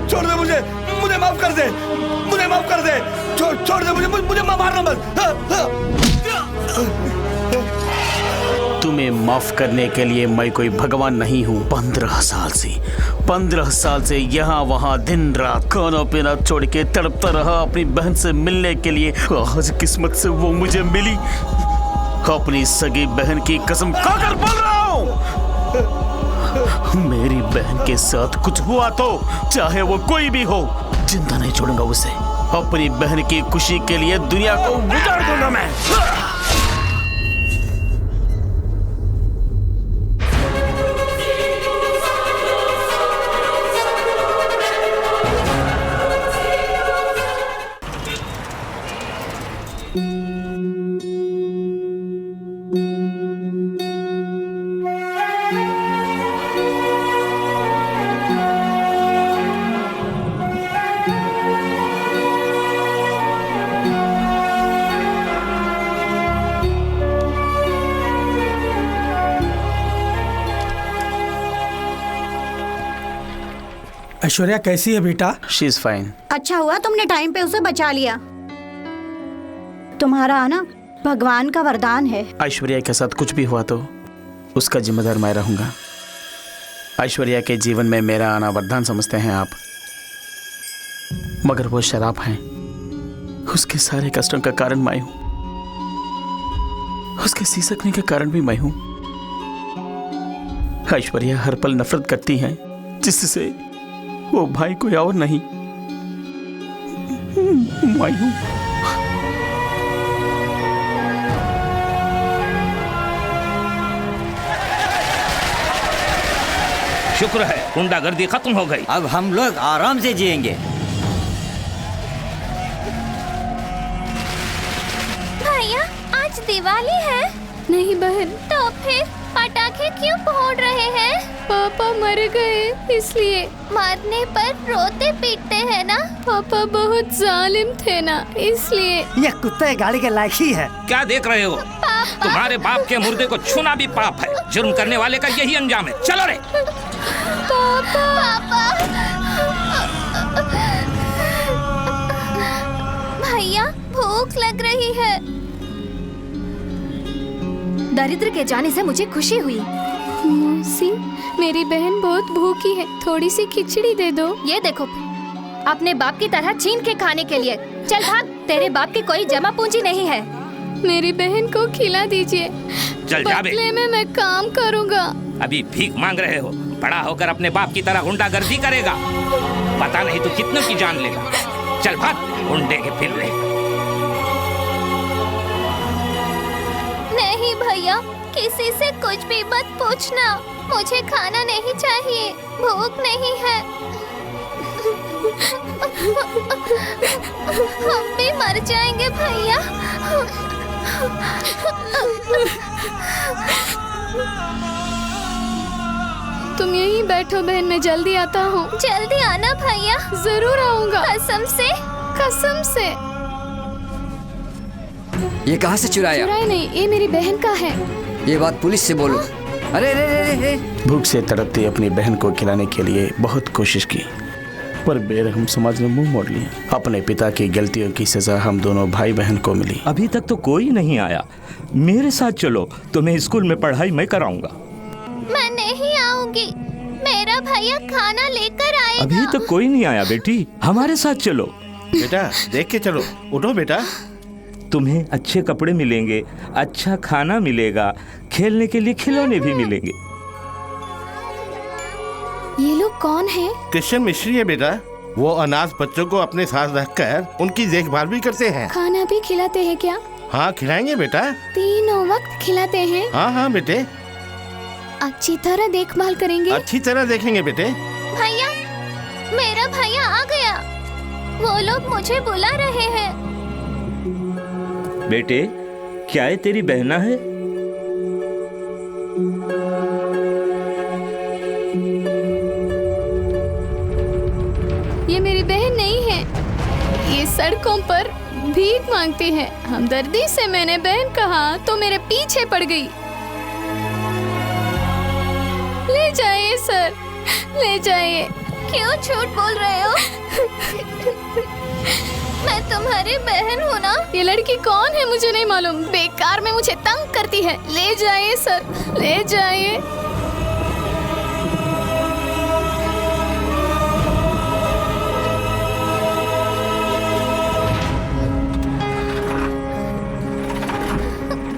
छोड़ दे मुझे, मुझे माफ कर दे, मुझे माफ कर दे, छोड़ दे मुझे, मुझे मारना मत। तुम्हें माफ करने के लिए मैं कोई भगवान नहीं हूँ। 15 साल से यहाँ वहाँ दिन रात खाना पीना छोड़ के तड़पता रहा अपनी बहन से मिलने के लिए। आज किस्मत से वो मुझे मिली। अपनी सगी बहन की कसम खाकर बोल रहा हूँ, मेरी बहन के साथ कुछ हुआ तो चाहे वो कोई भी हो, जिंदा नहीं छोड़ूंगा उसे। अपनी बहन की खुशी के लिए दुनिया को उजाड़ दूंगा मैं। ऐश्वर्या कैसी है बेटा? She is fine. अच्छा हुआ तुमने टाइम पे उसे बचा लिया। तुम्हारा आना भगवान का वरदान है। ऐश्वर्या के साथ कुछ भी हुआ तो उसका जिम्मेदार मैं रहूंगा। ऐश्वर्या के जीवन में मेरा आना वरदान समझते हैं आप, मगर वो शराब है। उसके सारे कष्टों का कारण मैं हूं, उसके सिसकने का कारण भी मैं हूं। ऐश्वर्या हर पल नफरत करती है, जिससे वो भाई कोई और नहीं, मैं हूं। शुक्र है गुंडागर्दी खत्म हो गई। अब हम लोग आराम से जिएंगे। भैया आज दिवाली है। नहीं बहन। तो फिर पटाखे क्यों फोड़ रहे हैं? पापा मर गए इसलिए। मरने पर रोते पीटते हैं ना। पापा बहुत जालिम थे ना, इसलिए। ये कुत्ते गाड़ी के लायक ही है। क्या देख रहे हो? तुम्हारे बाप के मुर्दे को छूना भी पाप है। जुर्म करने वाले का यही अंजाम है। चलो रे। पापा। भैया भूख लग रही है। दरिद्र के जाने से मुझे खुशी हुई। मौसी, मेरी बहन बहुत भूखी है, थोड़ी सी खिचड़ी दे दो। ये देखो, अपने बाप की तरह छीन के खाने के लिए। चल भाग, तेरे बाप की कोई जमा पूंजी नहीं है। मेरी बहन को खिला दीजिए। चल जा बे। बदले में मैं काम करूँगा। अभी भीख मांग रहे हो, बड़ा होकर अपने बाप की तरह गुंडागर्दी करेगा। पता नहीं तू कितनों की जान लेगा। चल भाग, गुंडे के फिर रहे। नहीं भैया, किसी से कुछ भी मत पूछना। मुझे खाना नहीं चाहिए, भूख नहीं है। हम भी मर जाएंगे भैया। तुम यहीं बैठो बहन, मैं जल्दी आता हूँ। जल्दी आना भैया। जरूर आऊँगा। कसम से। कसम से। ये कहाँ से चुराया? चुराया नहीं, ये मेरी बहन का है। ये बात पुलिस से बोलो। अरे रे रे रे। भूख से तड़पती अपनी बहन को खिलाने के लिए बहुत कोशिश की, पर बेरहम समाज ने मुंह मोड़ लिया। अपने पिता की गलतियों की सजा हम दोनों भाई बहन को मिली। अभी तक तो कोई नहीं आया। मेरे साथ चलो, तुम्हें स्कूल में पढ़ाई मैं कराऊंगा। मैं नहीं आऊंगी, मेरा भैया खाना लेकर आएगा। अभी तक कोई नहीं आया बेटी, हमारे साथ चलो। बेटा देख के चलो, उठो बेटा। तुम्हें अच्छे कपड़े मिलेंगे, अच्छा खाना मिलेगा, खेलने के लिए खिलौने भी मिलेंगे। ये लोग कौन है? क्रिश्चियन मिस्ट्री है बेटा। वो अनाथ बच्चों को अपने साथ रखकर उनकी देखभाल भी करते हैं। खाना भी खिलाते हैं क्या? हाँ खिलाएंगे बेटा। तीनों वक्त खिलाते हैं? हाँ हाँ बेटे। अच्छी तरह देखभाल करेंगे? अच्छी तरह देखेंगे बेटे। भैया, मेरा भैया आ गया। वो लोग मुझे बुला रहे हैं। बेटे, क्या ये तेरी बहना है? ये मेरी बहन नहीं है। ये सड़कों पर भीख मांगती है। हमदर्दी से मैंने बहन कहा तो मेरे पीछे पड़ गई। ले जाइए सर, ले जाइए। क्यों झूठ बोल रहे हो? मैं तुम्हारी बहन हूँ ना। ये लड़की कौन है मुझे नहीं मालूम, बेकार में मुझे तंग करती है। ले जाइए सर, ले जाइए।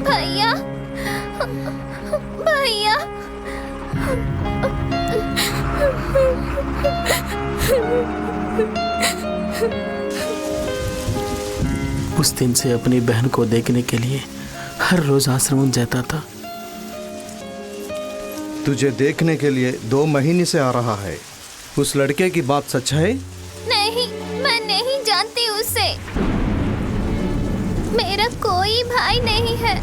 भैया, भैया। उस दिन से अपनी बहन को देखने के लिए हर रोज आश्रम जाता था। तुझे देखने के लिए 2 महीने से आ रहा है। उस लड़के की बात सच है? नहीं, मैं नहीं जानती उसे। मेरा कोई भाई नहीं है।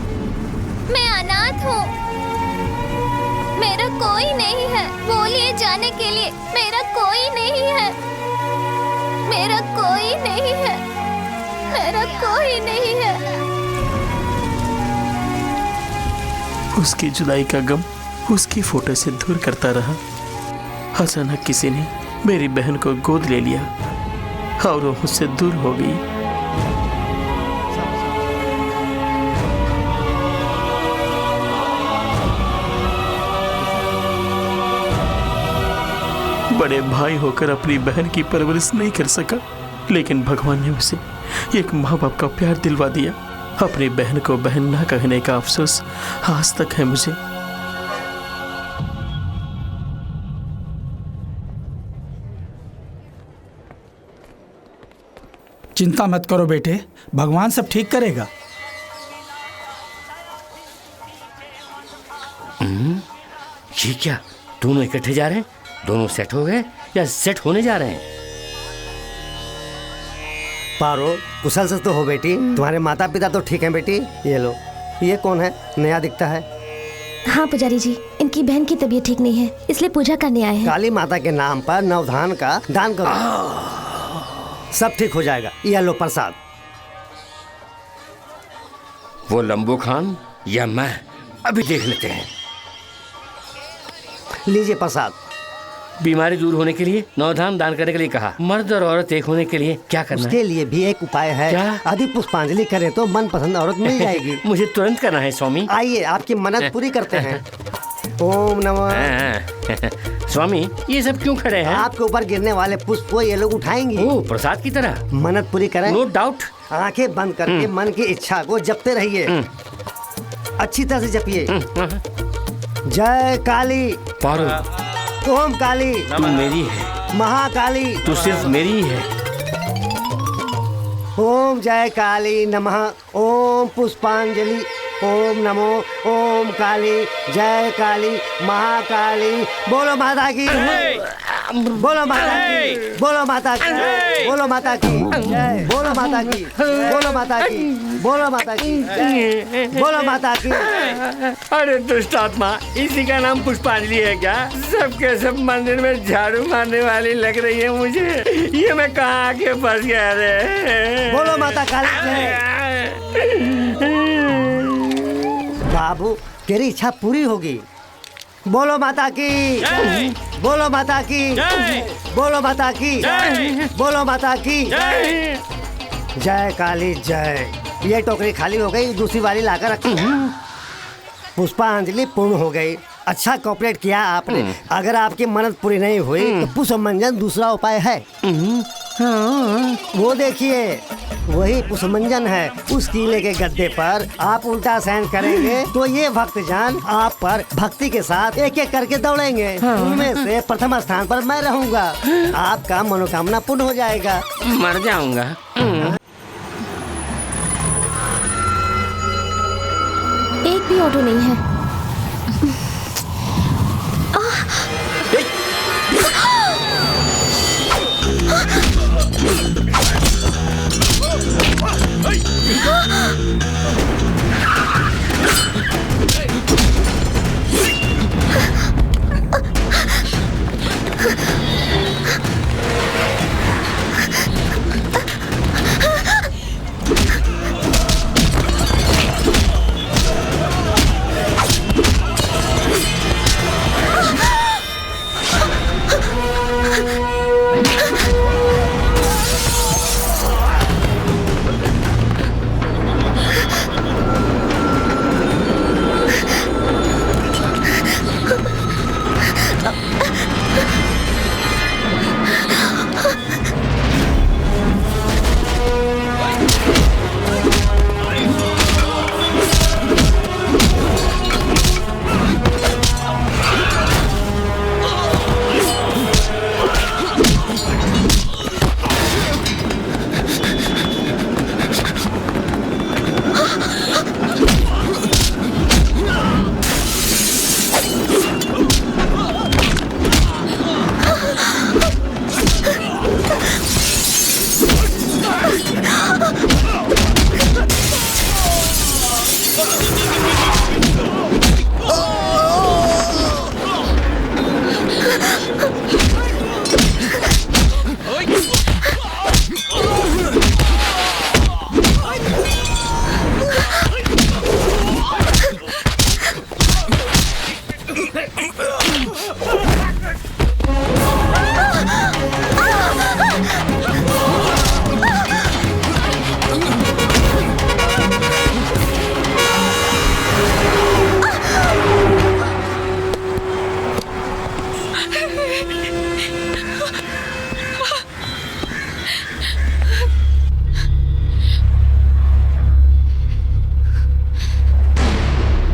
मैं अनाथ हूँ। मेरा कोई नहीं है। बोलिए जाने के लिए। मेरा कोई नहीं है। मेरा कोई नहीं है। मेरा कोई नहीं है। उसकी जुदाई का गम उसकी फोटो से दूर करता रहा। अचानक किसी ने मेरी बहन को गोद ले लिया और वो मुझसे दूर हो गई। बड़े भाई होकर अपनी बहन की परवरिश नहीं कर सका, लेकिन भगवान ने उसे एक माँ बाप का प्यार दिलवा दिया। अपनी बहन को बहन ना कहने का अफसोस आज तक है मुझे। चिंता मत करो बेटे, भगवान सब ठीक करेगा। ये क्या, दोनों इकट्ठे जा रहे हैं? दोनों सेट हो गए या सेट होने जा रहे हैं? पारो, कुशल से तो हो बेटी? तुम्हारे माता पिता तो ठीक हैं बेटी? ये लो, ये कौन है? नया दिखता है। हाँ पुजारी जी, इनकी बहन की तबीयत ठीक नहीं है, इसलिए पूजा करने आए हैं। काली माता के नाम पर नवधान का दान करो, सब ठीक हो जाएगा। ये लो प्रसाद। वो लंबू खान या मैं, अभी देख लेते हैं। लीजिए प्रसाद। बीमारी दूर होने के लिए नवधान दान करने के लिए कहा। मर्द और औरत एक होने के लिए क्या करना है? उसके लिए भी एक उपाय है। क्या? यदि पुष्पांजलि करें तो मनपसंद औरत मिल जाएगी। मुझे तुरंत करना है स्वामी। आइए आपकी मन्नत पूरी करते हैं। ओम नमः। स्वामी, ये सब क्यों खड़े हैं? आपके ऊपर गिरने वाले पुष्प को ये लोग उठाएंगे। ओह, प्रसाद की तरह। मन्नत पूरी करें। No doubt. आंखें बंद करके मन की इच्छा को जपते रहिए। अच्छी तरह से जपिए। जय काली। पारो, ओम काली, तू मेरी है। महाकाली, तू सिर्फ मेरी ही है। ओम जय काली नमः। ओम पुष्पांजलि। ओम नमो ओम काली जय काली महाकाली। बोलो माता की, बोलो माता की, बोलो माता की, बोलो माता की जय, बोलो माता की, बोलो माता की, बोलो माता की जय, बोलो माता की। अरे दुष्ट आत्मा, इसी का नाम पुष्पांजलि है क्या? सबके सब मंदिर में झाड़ू मारने वाली लग रही है मुझे। ये मैं कहाँ आके फंस गया रे? बोलो माता काली जय। बाबू, तेरी इच्छा पूरी होगी। बोलो माता की, बोलो माता की, बोलो माता की, बोलो माता की जय काली जय। ये टोकरी खाली हो गई, दूसरी वाली लाकर रखी। पुष्पांजलि पूर्ण हो गई। अच्छा कोऑपरेट किया आपने। अगर आपकी मन्नत पूरी नहीं हुई तो पुष्पमंजन दूसरा उपाय है। वो देखिए, वही पुष्पमंजन है। उस किले के गद्दे पर आप उल्टा सहन करेंगे तो ये भक्तजन आप पर भक्ति के साथ एक एक करके दौड़ेंगे। उनमें से प्रथम स्थान पर मैं रहूंगा। आपका मनोकामना पूर्ण हो जाएगा। मर जाऊंगा। एक भी ऑटो नहीं है।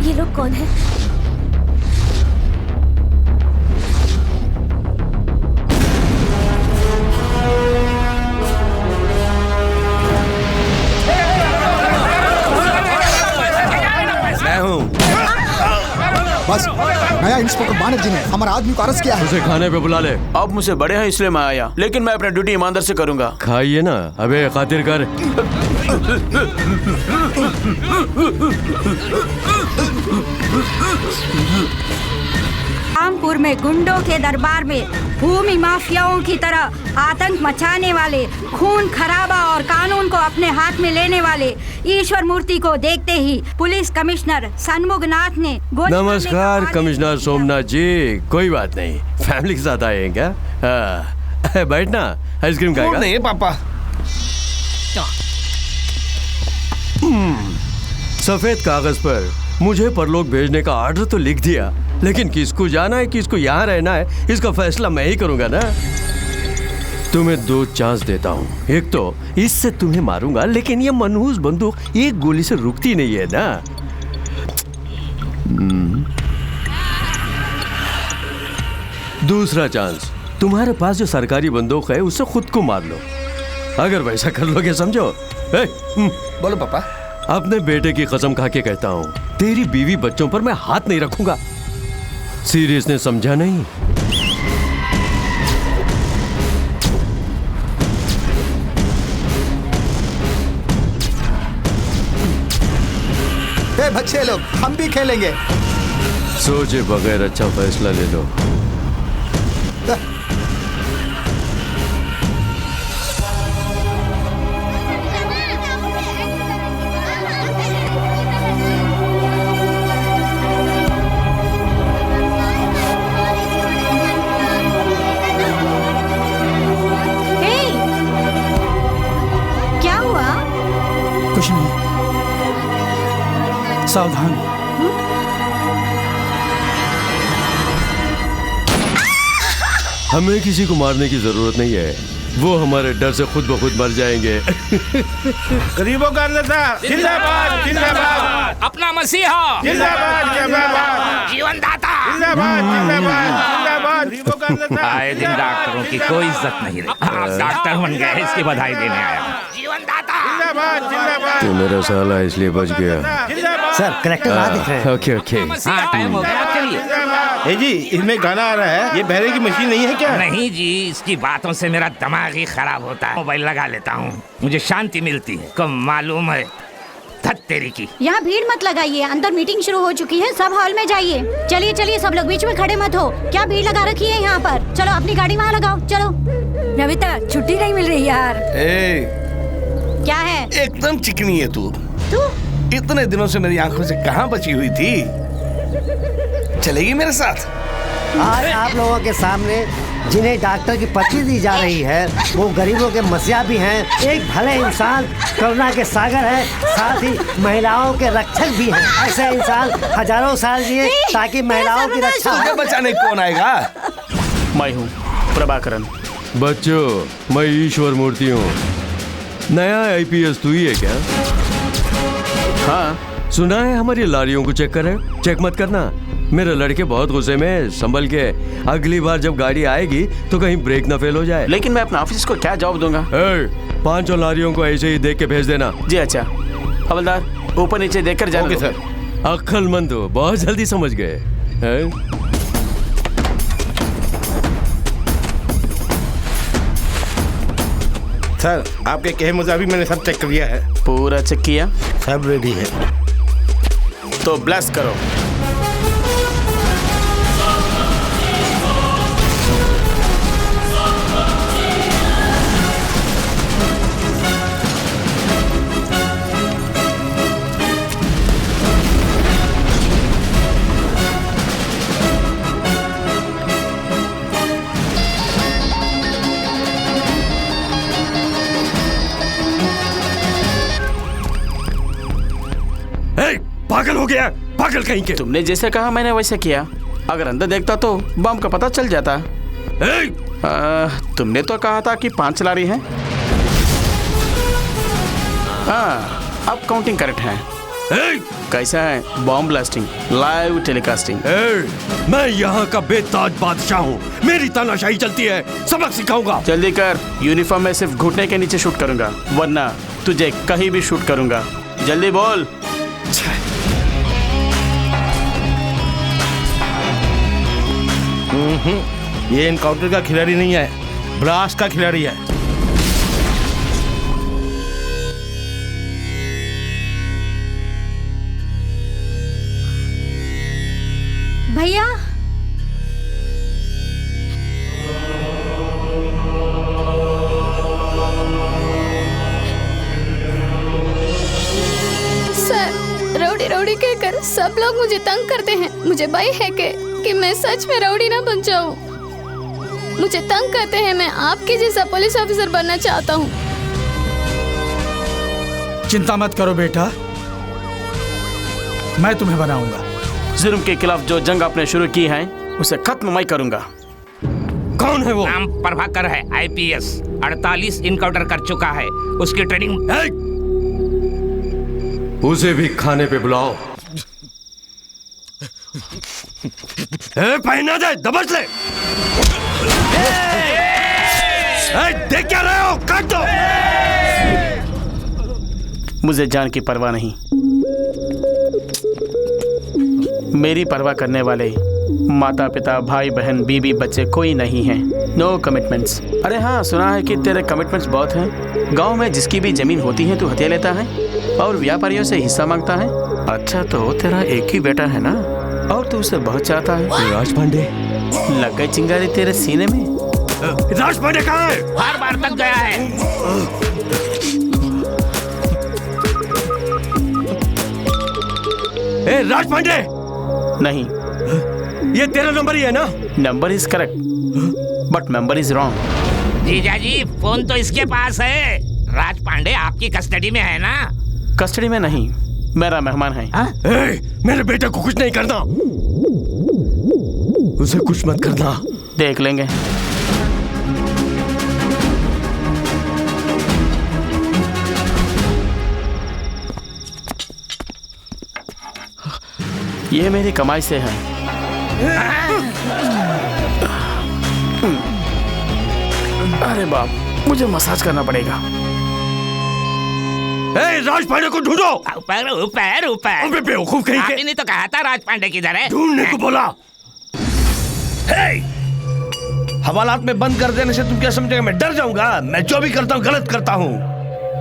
ये लोग कौन है? मैं हूँ। बस नया इंस्पेक्टर बानर्जी ने हमारे आदमी को अरेस्ट किया है। उसे खाने पे बुला ले। अब मुझसे बड़े हैं इसलिए मैं आया, लेकिन मैं अपना ड्यूटी ईमानदार से करूंगा। खाइए ना, अबे खातिर कर। रामपुर में गुंडों के दरबार में भूमि माफियाओं की तरह आतंक मचाने वाले, खून खराबा और कानून को अपने हाथ में लेने वाले ईश्वर मूर्ति को देखते ही पुलिस कमिश्नर सन्मुखनाथ ने नमस्कार कमिश्नर सोमनाथ जी। कोई बात नहीं, फैमिली के साथ आए हैं क्या? बैठना, आइसक्रीम खाएगा? नहीं पापा। सफेद कागज पर मुझे परलोक भेजने का ऑर्डर तो लिख दिया, लेकिन किसको जाना है, किसको यहाँ रहना है, इसका फैसला मैं ही करूंगा ना। तुम्हें 2 चांस देता हूँ। एक तो इससे तुम्हें मारूंगा, लेकिन ये मनहूस बंदूक एक गोली से रुकती नहीं है ना। दूसरा चांस, तुम्हारे पास जो सरकारी बंदूक है उससे खुद को मार लो। अगर वैसा कर लोगे समझो। बोलो पापा। अपने बेटे की कसम खा के कहता हूँ, तेरी बीवी बच्चों पर मैं हाथ नहीं रखूंगा। सीरियस ने समझा नहीं? बच्चे लोग, हम भी खेलेंगे। सोचे बगैर अच्छा फैसला ले लो। क्या हुआ? कुछ नहीं, सावधान। हमें किसी को मारने की जरूरत नहीं है, वो हमारे डर से खुद ब खुद मर जाएंगे। गरीबों का नेता जिंदाबाद जिंदाबाद, अपना मसीहा जिंदाबाद जिंदाबाद, जीवन दाता जिंदाबाद जिंदाबाद जिंदाबाद, गरीबों का नेता। आए दिन डॉक्टरों की कोई इज्जत नहीं रही। आप डॉक्टर बन गए, इसकी बधाई देने आया। जीवन दाता जिंदाबाद जिंदाबाद। तो मेरा साला इसलिए बच गया। सर कलेक्टर वहाँ दिख रहे हैं। Okay okay. हाँ, टाइम हो गया, चलिए। जी, इसमें गाना आ रहा है, ये बहरे की मशीन नहीं है क्या? नहीं जी, इसकी बातों से मेरा दिमाग ही खराब होता है। मोबाइल लगा लेता हूँ, मुझे शांति मिलती है। कब मालूम है धत तेरी की। यहाँ भीड़ मत लगाइए, अंदर मीटिंग शुरू हो चुकी है, सब हॉल में जाइए। चलिए चलिए, सब लोग बीच में खड़े मत हो। क्या भीड़ लगा रखी है यहाँ पर? चलो अपनी गाड़ी वहाँ लगाओ, चलो। नविता, छुट्टी नहीं मिल रही यार। क्या है? एकदम चिकनी है तू। इतने दिनों से मेरी आंखों से कहाँ बची हुई थी? चलेगी मेरे साथ? आज आप लोगों के सामने जिन्हें डॉक्टर की पर्ची दी जा रही है, वो गरीबों के मसीहा भी हैं, एक भले इंसान, करुणा के सागर हैं, साथ ही महिलाओं के रक्षक भी हैं। ऐसे इंसान हजारों साल जिए ताकि महिलाओं की रक्षा हो। तुझे बचाने कौन आएगा? मैं हूँ प्रभाकरन। बच्चों, मैं ईश्वर मूर्ति हूँ। नया आईपीएस तू ही है क्या? हाँ, सुना है हमारी लारियों को चेक करे। चेक मत करना, मेरे लड़के बहुत गुस्से में, संभल के। अगली बार जब गाड़ी आएगी तो कहीं ब्रेक ना फेल हो जाए। लेकिन मैं अपना ऑफिस को क्या जवाब दूंगा? 5 लारियों को ऐसे ही देख के भेज देना। जी अच्छा। हवलदार, ऊपर नीचे देखकर जाना। Okay sir. अक्लमंद हो, बहुत जल्दी समझ गए। सर, आपके कहे मुताबिक मैंने सब चेक कर लिया है। पूरा चेक किया? सब रेडी है। तो ब्लेस करो। पागल हो गया, पागल कहीं के। तुमने जैसे कहा मैंने वैसे किया। अगर अंदर देखता तो बम का पता चल जाता। तुमने तो कहा था कि 5 चला रही हैं। अब काउंटिंग करेक्ट है। कैसा है बॉम्ब ब्लास्टिंग लाइव टेलीकास्टिंग? मैं यहाँ का बेताज बादशाह हूँ, मेरी तानाशाही चलती है, सबक सिखाऊंगा। जल्दी कर, यूनिफॉर्म में सिर्फ घुटने के नीचे शूट करूंगा, वरना तुझे कहीं भी शूट करूंगा। जल्दी बोल। ये एनकाउंटर का खिलाड़ी नहीं है, ब्लास्ट का खिलाड़ी है। भैया सर, रौडी रौडी कहकर सब लोग मुझे तंग करते हैं। मुझे भय है कि मैं सच में रौडी ना बन जाऊं। मुझे तंग करते हैं, मैं आपके जैसा पुलिस ऑफिसर बनना चाहता हूं। चिंता मत करो बेटा, मैं तुम्हें बनाऊंगा। जुर्म के खिलाफ जो जंग आपने शुरू की है उसे खत्म मैं करूंगा। कौन है वो? नाम प्रभाकर है, IPS, 48 इनकाउंटर कर चुका है। उसकी ट्रेनिंग। उसे भी खाने पे बुलाओ। पहना दे, दबच ले। देख क्या रहे हो? काट दो। मुझे जान की परवाह नहीं, मेरी परवाह करने वाले माता पिता भाई बहन बीबी बच्चे कोई नहीं है। No commitments. अरे हाँ, सुना है कि तेरे कमिटमेंट्स बहुत हैं। गांव में जिसकी भी जमीन होती है तू हथिया लेता है और व्यापारियों से हिस्सा मांगता है। अच्छा, तो तेरा एक ही बेटा है ना, और तू उसे बहुत चाहता है। राज पांडे, लग गई चिंगारी तेरे सीने में। राज पांडे कहाँ है? हर बार तक गया है। राज पांडे नहीं, ये तेरा नंबर ही है ना? Number is correct but member is wrong. जीजा जी, फोन तो इसके पास है। राज पांडे आपकी कस्टडी में है ना? कस्टडी में नहीं, मेरा मेहमान है। मेरे बेटे को कुछ नहीं करना, उसे कुछ मत करना। देख लेंगे। ये मेरी कमाई से है। अरे बाप, मुझे मसाज करना पड़ेगा। राज पांडे को ढूंढो। ऊपर ऊपर ऊपर। अबे बेवकूफ कहीं के। आपने तो कहा था राज पांडे किधर है? ढूंढने को बोला। हवालात में बंद कर देने से तुम क्या समझेगा मैं डर जाऊंगा? मैं जो भी करता हूँ गलत करता हूँ।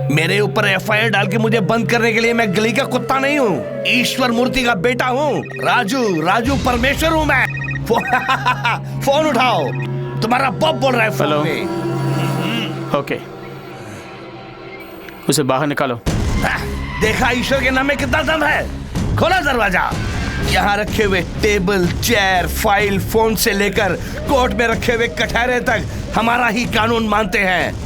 मेरे ऊपर FIR डाल के मुझे बंद करने के लिए मैं गली का कुत्ता नहीं हूँ, ईश्वर मूर्ति का बेटा हूँ। राजू परमेश्वर हूँ मैं। फोन उठाओ, तुम्हारा बाप बोल रहा है फोन में। ओके, उसे बाहर निकालो। देखा ईश्वर के नाम में कितना दम है? खोला दरवाजा। यहाँ रखे हुए टेबल, चेयर, फाइल, फोन से लेकर कोर्ट में रखे हुए कटहरे तक हमारा ही कानून मानते हैं।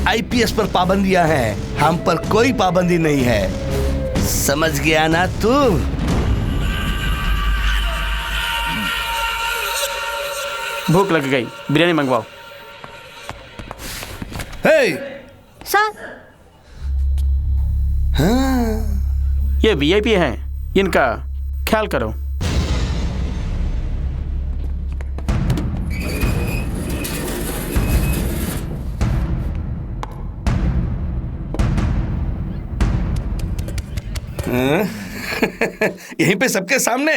IPS पर पाबंदियां हैं, हम पर कोई पाबंदी नहीं है। समझ गया ना तू? भूख लग गई, बिरयानी मंगवाओ। सर, ये VIP हैं, इनका ख्याल करो। यहीं पे सबके सामने।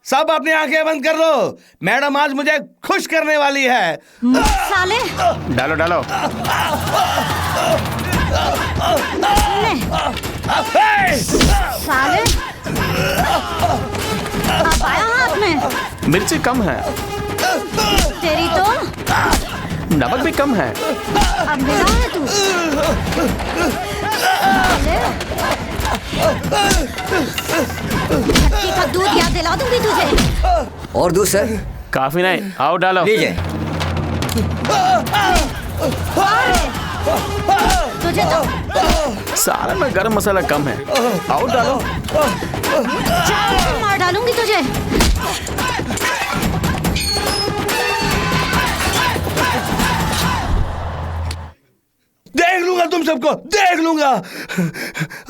सब अपनी आंखें बंद कर लो, मैडम आज मुझे खुश करने वाली है। साले, डालो डालो। साले, अब आया हाथ में। मिर्ची कम है। तेरी तो नमक भी कम है। अब मिला है तू। धरती का दूध याद दिला दूंगी तुझे। और दूध सर? काफी नहीं, आओ डालो। लीजिए। तुझे तो सारे में गरम मसाला कम है, आओ डालो। मार डालूंगी तुझे। सबको देख लूंगा।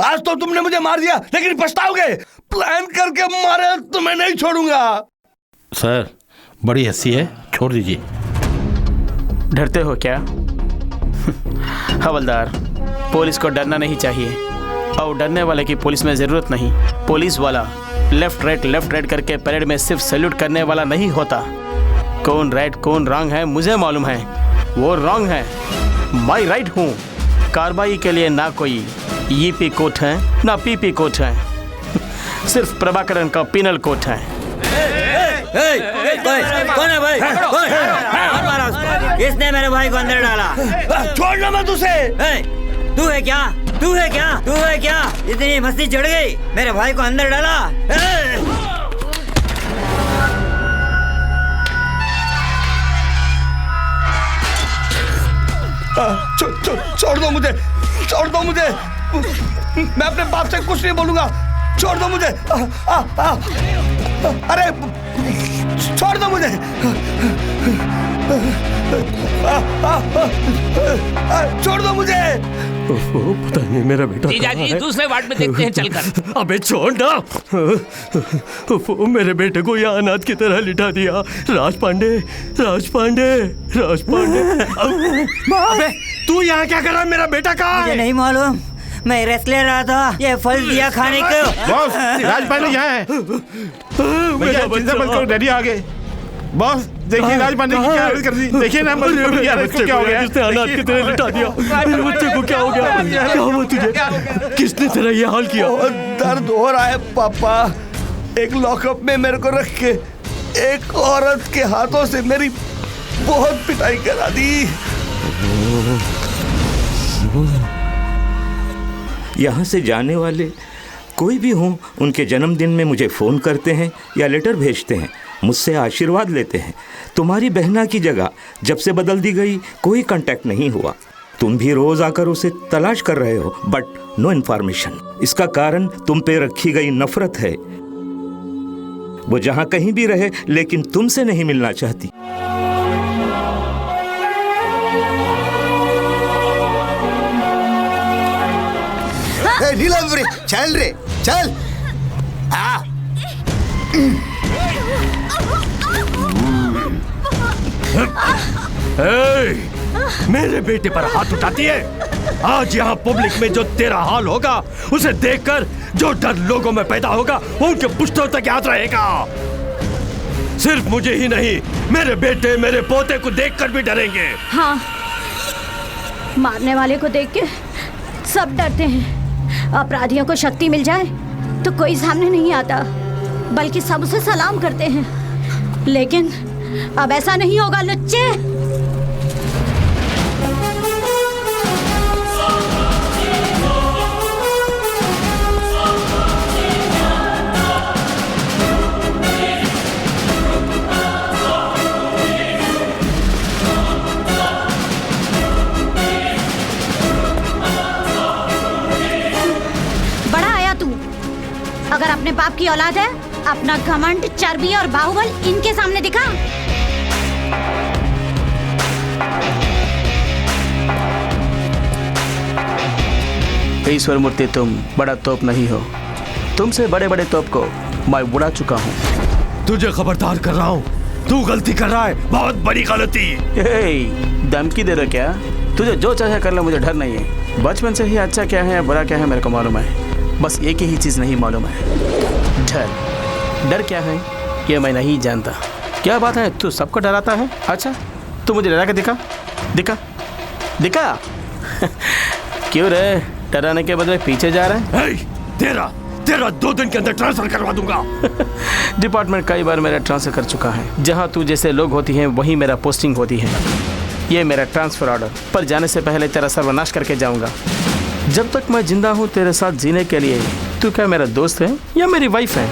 आज तो तुमने मुझे मार दिया, लेकिन पछताओगे। प्लान करके मारे तो मैं नहीं छोड़ूंगा। सर बड़ी हंसी है, छोड़ दीजिए। डरते हो क्या? हवलदार, पुलिस को डरना नहीं चाहिए, और डरने वाले की पुलिस में जरूरत नहीं। पुलिस वाला लेफ्ट राइट करके परेड में सिर्फ सैल्यूट करने वाला नहीं होता। कौन राइट कौन रॉन्ग है मुझे मालूम है। वो रॉन्ग है, मैं राइट हूँ। कार्रवाई के लिए ना कोई ईपी कोर्ट है ना पीपी कोर्ट है, सिर्फ प्रभाकरन का पिनल कोर्ट है। कौन है भाई? कौन मारा उसको? किसने मेरे भाई को अंदर डाला? छोड़ना मत उसे। तू है क्या? तू है क्या? तू है क्या? इतनी मस्ती चढ़ गई, मेरे भाई को अंदर डाला। छोड़ दो मुझे, छोड़ दो मुझे। मैं अपने बाप से कुछ नहीं बोलूंगा। छोड़ दो मुझे। अरे छोड़ दो मुझे। छोड़ दो मुझे। पता नहीं मेरा बेटा जीजा जी दूसरे वार्ड में देखते हैं चलकर। अबे छोड़ ना। मेरे बेटे को यहाँ अनाथ की तरह लिटा दिया। राज पांडे। अबे तू यहाँ क्या कर रहा है? मेरा बेटा कहाँ है? मुझे नहीं मालूम, मैं रेस्ट ले रहा था। ये फल दिया खाने को। बॉस, राज पांडे यहाँ है। भैया चिंता मत करो, डैडी आ गए। बॉस देखिए राज पांडे की क्या हालत कर दी। देखिए ना बच्चे क्या हो गया? किसने अनाथ की तरह लिटा दिया? मेरे बच्चे को क्या हो गया? क्या हुआ तुझे? किसने तेरा ये हाल किया? बहुत दर्द हो रहा है पापा। एक लॉकअप में मेरे को रख के एक औरत के हाथों से मेरी बहुत पिटाई करा दी। यहाँ से जाने वाले कोई भी हों, उनके जन्मदिन में मुझे फ़ोन करते हैं या लेटर भेजते हैं, मुझसे आशीर्वाद लेते हैं। तुम्हारी बहना की जगह जब से बदल दी गई, कोई कांटेक्ट नहीं हुआ। तुम भी रोज आकर उसे तलाश कर रहे हो, बट नो इन्फॉर्मेशन। इसका कारण तुम पे रखी गई नफरत है। वो जहाँ कहीं भी रहे, लेकिन तुमसे नहीं मिलना चाहती। नीलम चल रे चल। मेरे बेटे पर हाथ उठाती है। आज यहाँ पब्लिक में जो तेरा हाल होगा, उसे देखकर जो डर लोगों में पैदा होगा, वो उनके पुश्तों तक याद रहेगा। सिर्फ मुझे ही नहीं, मेरे बेटे मेरे पोते को देखकर भी डरेंगे। हाँ, मारने वाले को देख के सब डरते हैं। अपराधियों को शक्ति मिल जाए तो कोई सामने नहीं आता, बल्कि सब उसे सलाम करते हैं। लेकिन अब ऐसा नहीं होगा लुच्चे। अगर अपने बाप की औलाद है, अपना घमंड, चर्बी और बाहुबल इनके सामने दिखा। ईश्वर मूर्ति, तुम बड़ा तोप नहीं हो। तुमसे बड़े बड़े तोप को मैं उड़ा चुका हूँ। तुझे खबरदार कर रहा हूँ, तू गलती कर रहा है, बहुत बड़ी गलती। धमकी दे रहे क्या? तुझे जो चाहे कर ले, मुझे डर नहीं है। बचपन से ही अच्छा क्या है या बुरा क्या है मेरे को मालूम है। बस एक ही चीज़ नहीं मालूम है, डर। डर क्या है ये मैं नहीं जानता। क्या बात है, तू सबको डराता है? अच्छा, तू मुझे डरा के दिखा दिखा दिखा। क्यों रे, डराने के बदले पीछे जा रहा है? तेरा 2 दिन के अंदर ट्रांसफर करवा दूंगा। डिपार्टमेंट कई बार मेरा ट्रांसफर कर चुका है। जहाँ तू जैसे लोग होती हैं वहीं मेरा पोस्टिंग होती है। ये मेरा ट्रांसफर ऑर्डर, पर जाने से पहले तेरा सर्वनाश करके जाऊंगा। जब तक मैं जिंदा हूँ तेरे साथ जीने के लिए, तू क्या मेरा दोस्त है या मेरी वाइफ है?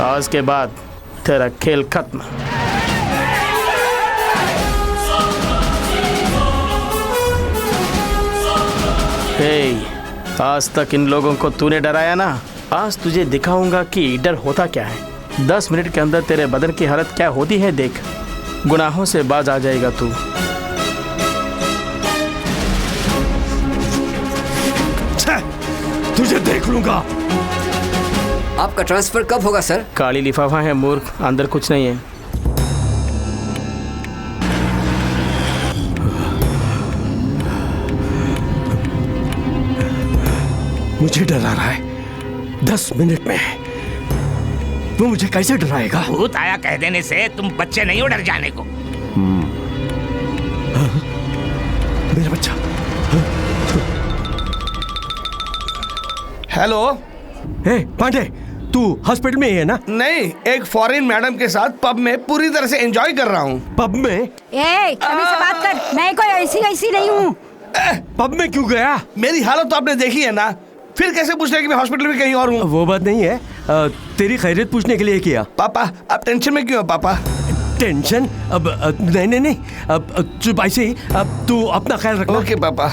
आज के बाद तेरा खेल खत्म। आज तक इन लोगों को तूने डराया ना, आज तुझे दिखाऊंगा कि डर होता क्या है। 10 मिनट के अंदर तेरे बदन की हालत क्या होती है देख। गुनाहों से बाज आ जाएगा तू। तुझे देख लूंगा। आपका ट्रांसफर कब होगा सर? काली लिफाफा है मूर्ख, अंदर कुछ नहीं है। मुझे डरा रहा है। 10 मिनट में वो मुझे कैसे डराएगा? भूत आया कह देने से तुम बच्चे नहीं हो डर जाने को। मेरा बच्चा। हेलो। हे पांडे, तू हॉस्पिटल में ही है ना? नहीं, एक फॉरेन मैडम के साथ पब में पूरी तरह से एंजॉय कर रहा हूँ। पब में? अभी से बात कर, मैं कोई ऐसी नहीं हूँ। पब में क्यों गया? मेरी हालत तो आपने देखी है ना, फिर कैसे पूछ रहे कि मैं हॉस्पिटल में कहीं और हूँ? वो बात नहीं है, तेरी खैरियत पूछने के लिए किया। पापा आप टेंशन में क्यों हो पापा? टेंशन? अब नहीं, अब चुप ऐसे ही, अब तू अपना ख्याल रखना। ओके पापा।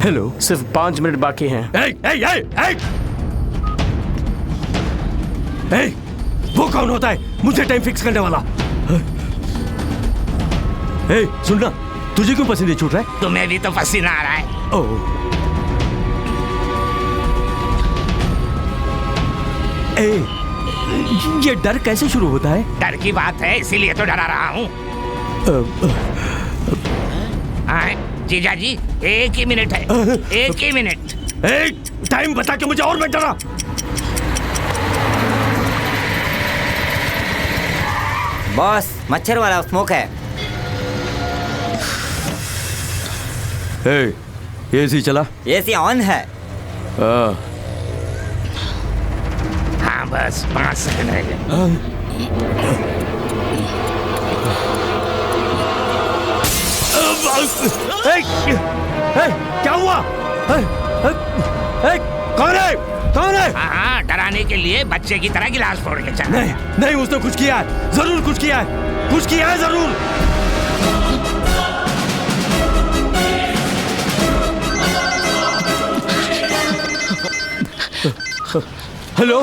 हेलो। सिर्फ 5 मिनट बाकी हैं। वो कौन होता है मुझे टाइम फिक्स करने वाला? सुनना, तुझे क्यों पसीने छूट रहा है? तुम्हें भी तो पसीना आ रहा है। ये डर कैसे शुरू होता है? डर की बात है इसीलिए तो डरा रहा हूँ। जीजा जी 1 ही मिनट है, 1 ही मिनट। टाइम बता के मुझे और मत डरा। बॉस मच्छर वाला स्मोक है। एसी चला? एसी ऑन है। हाँ बस 5 सेकंड रह गए। क्या हुआ? कौन है? हाँ, डराने के लिए बच्चे की तरह गिलास फोड़ के चला। नहीं, उसने कुछ किया है, जरूर कुछ किया है जरूर। हेलो।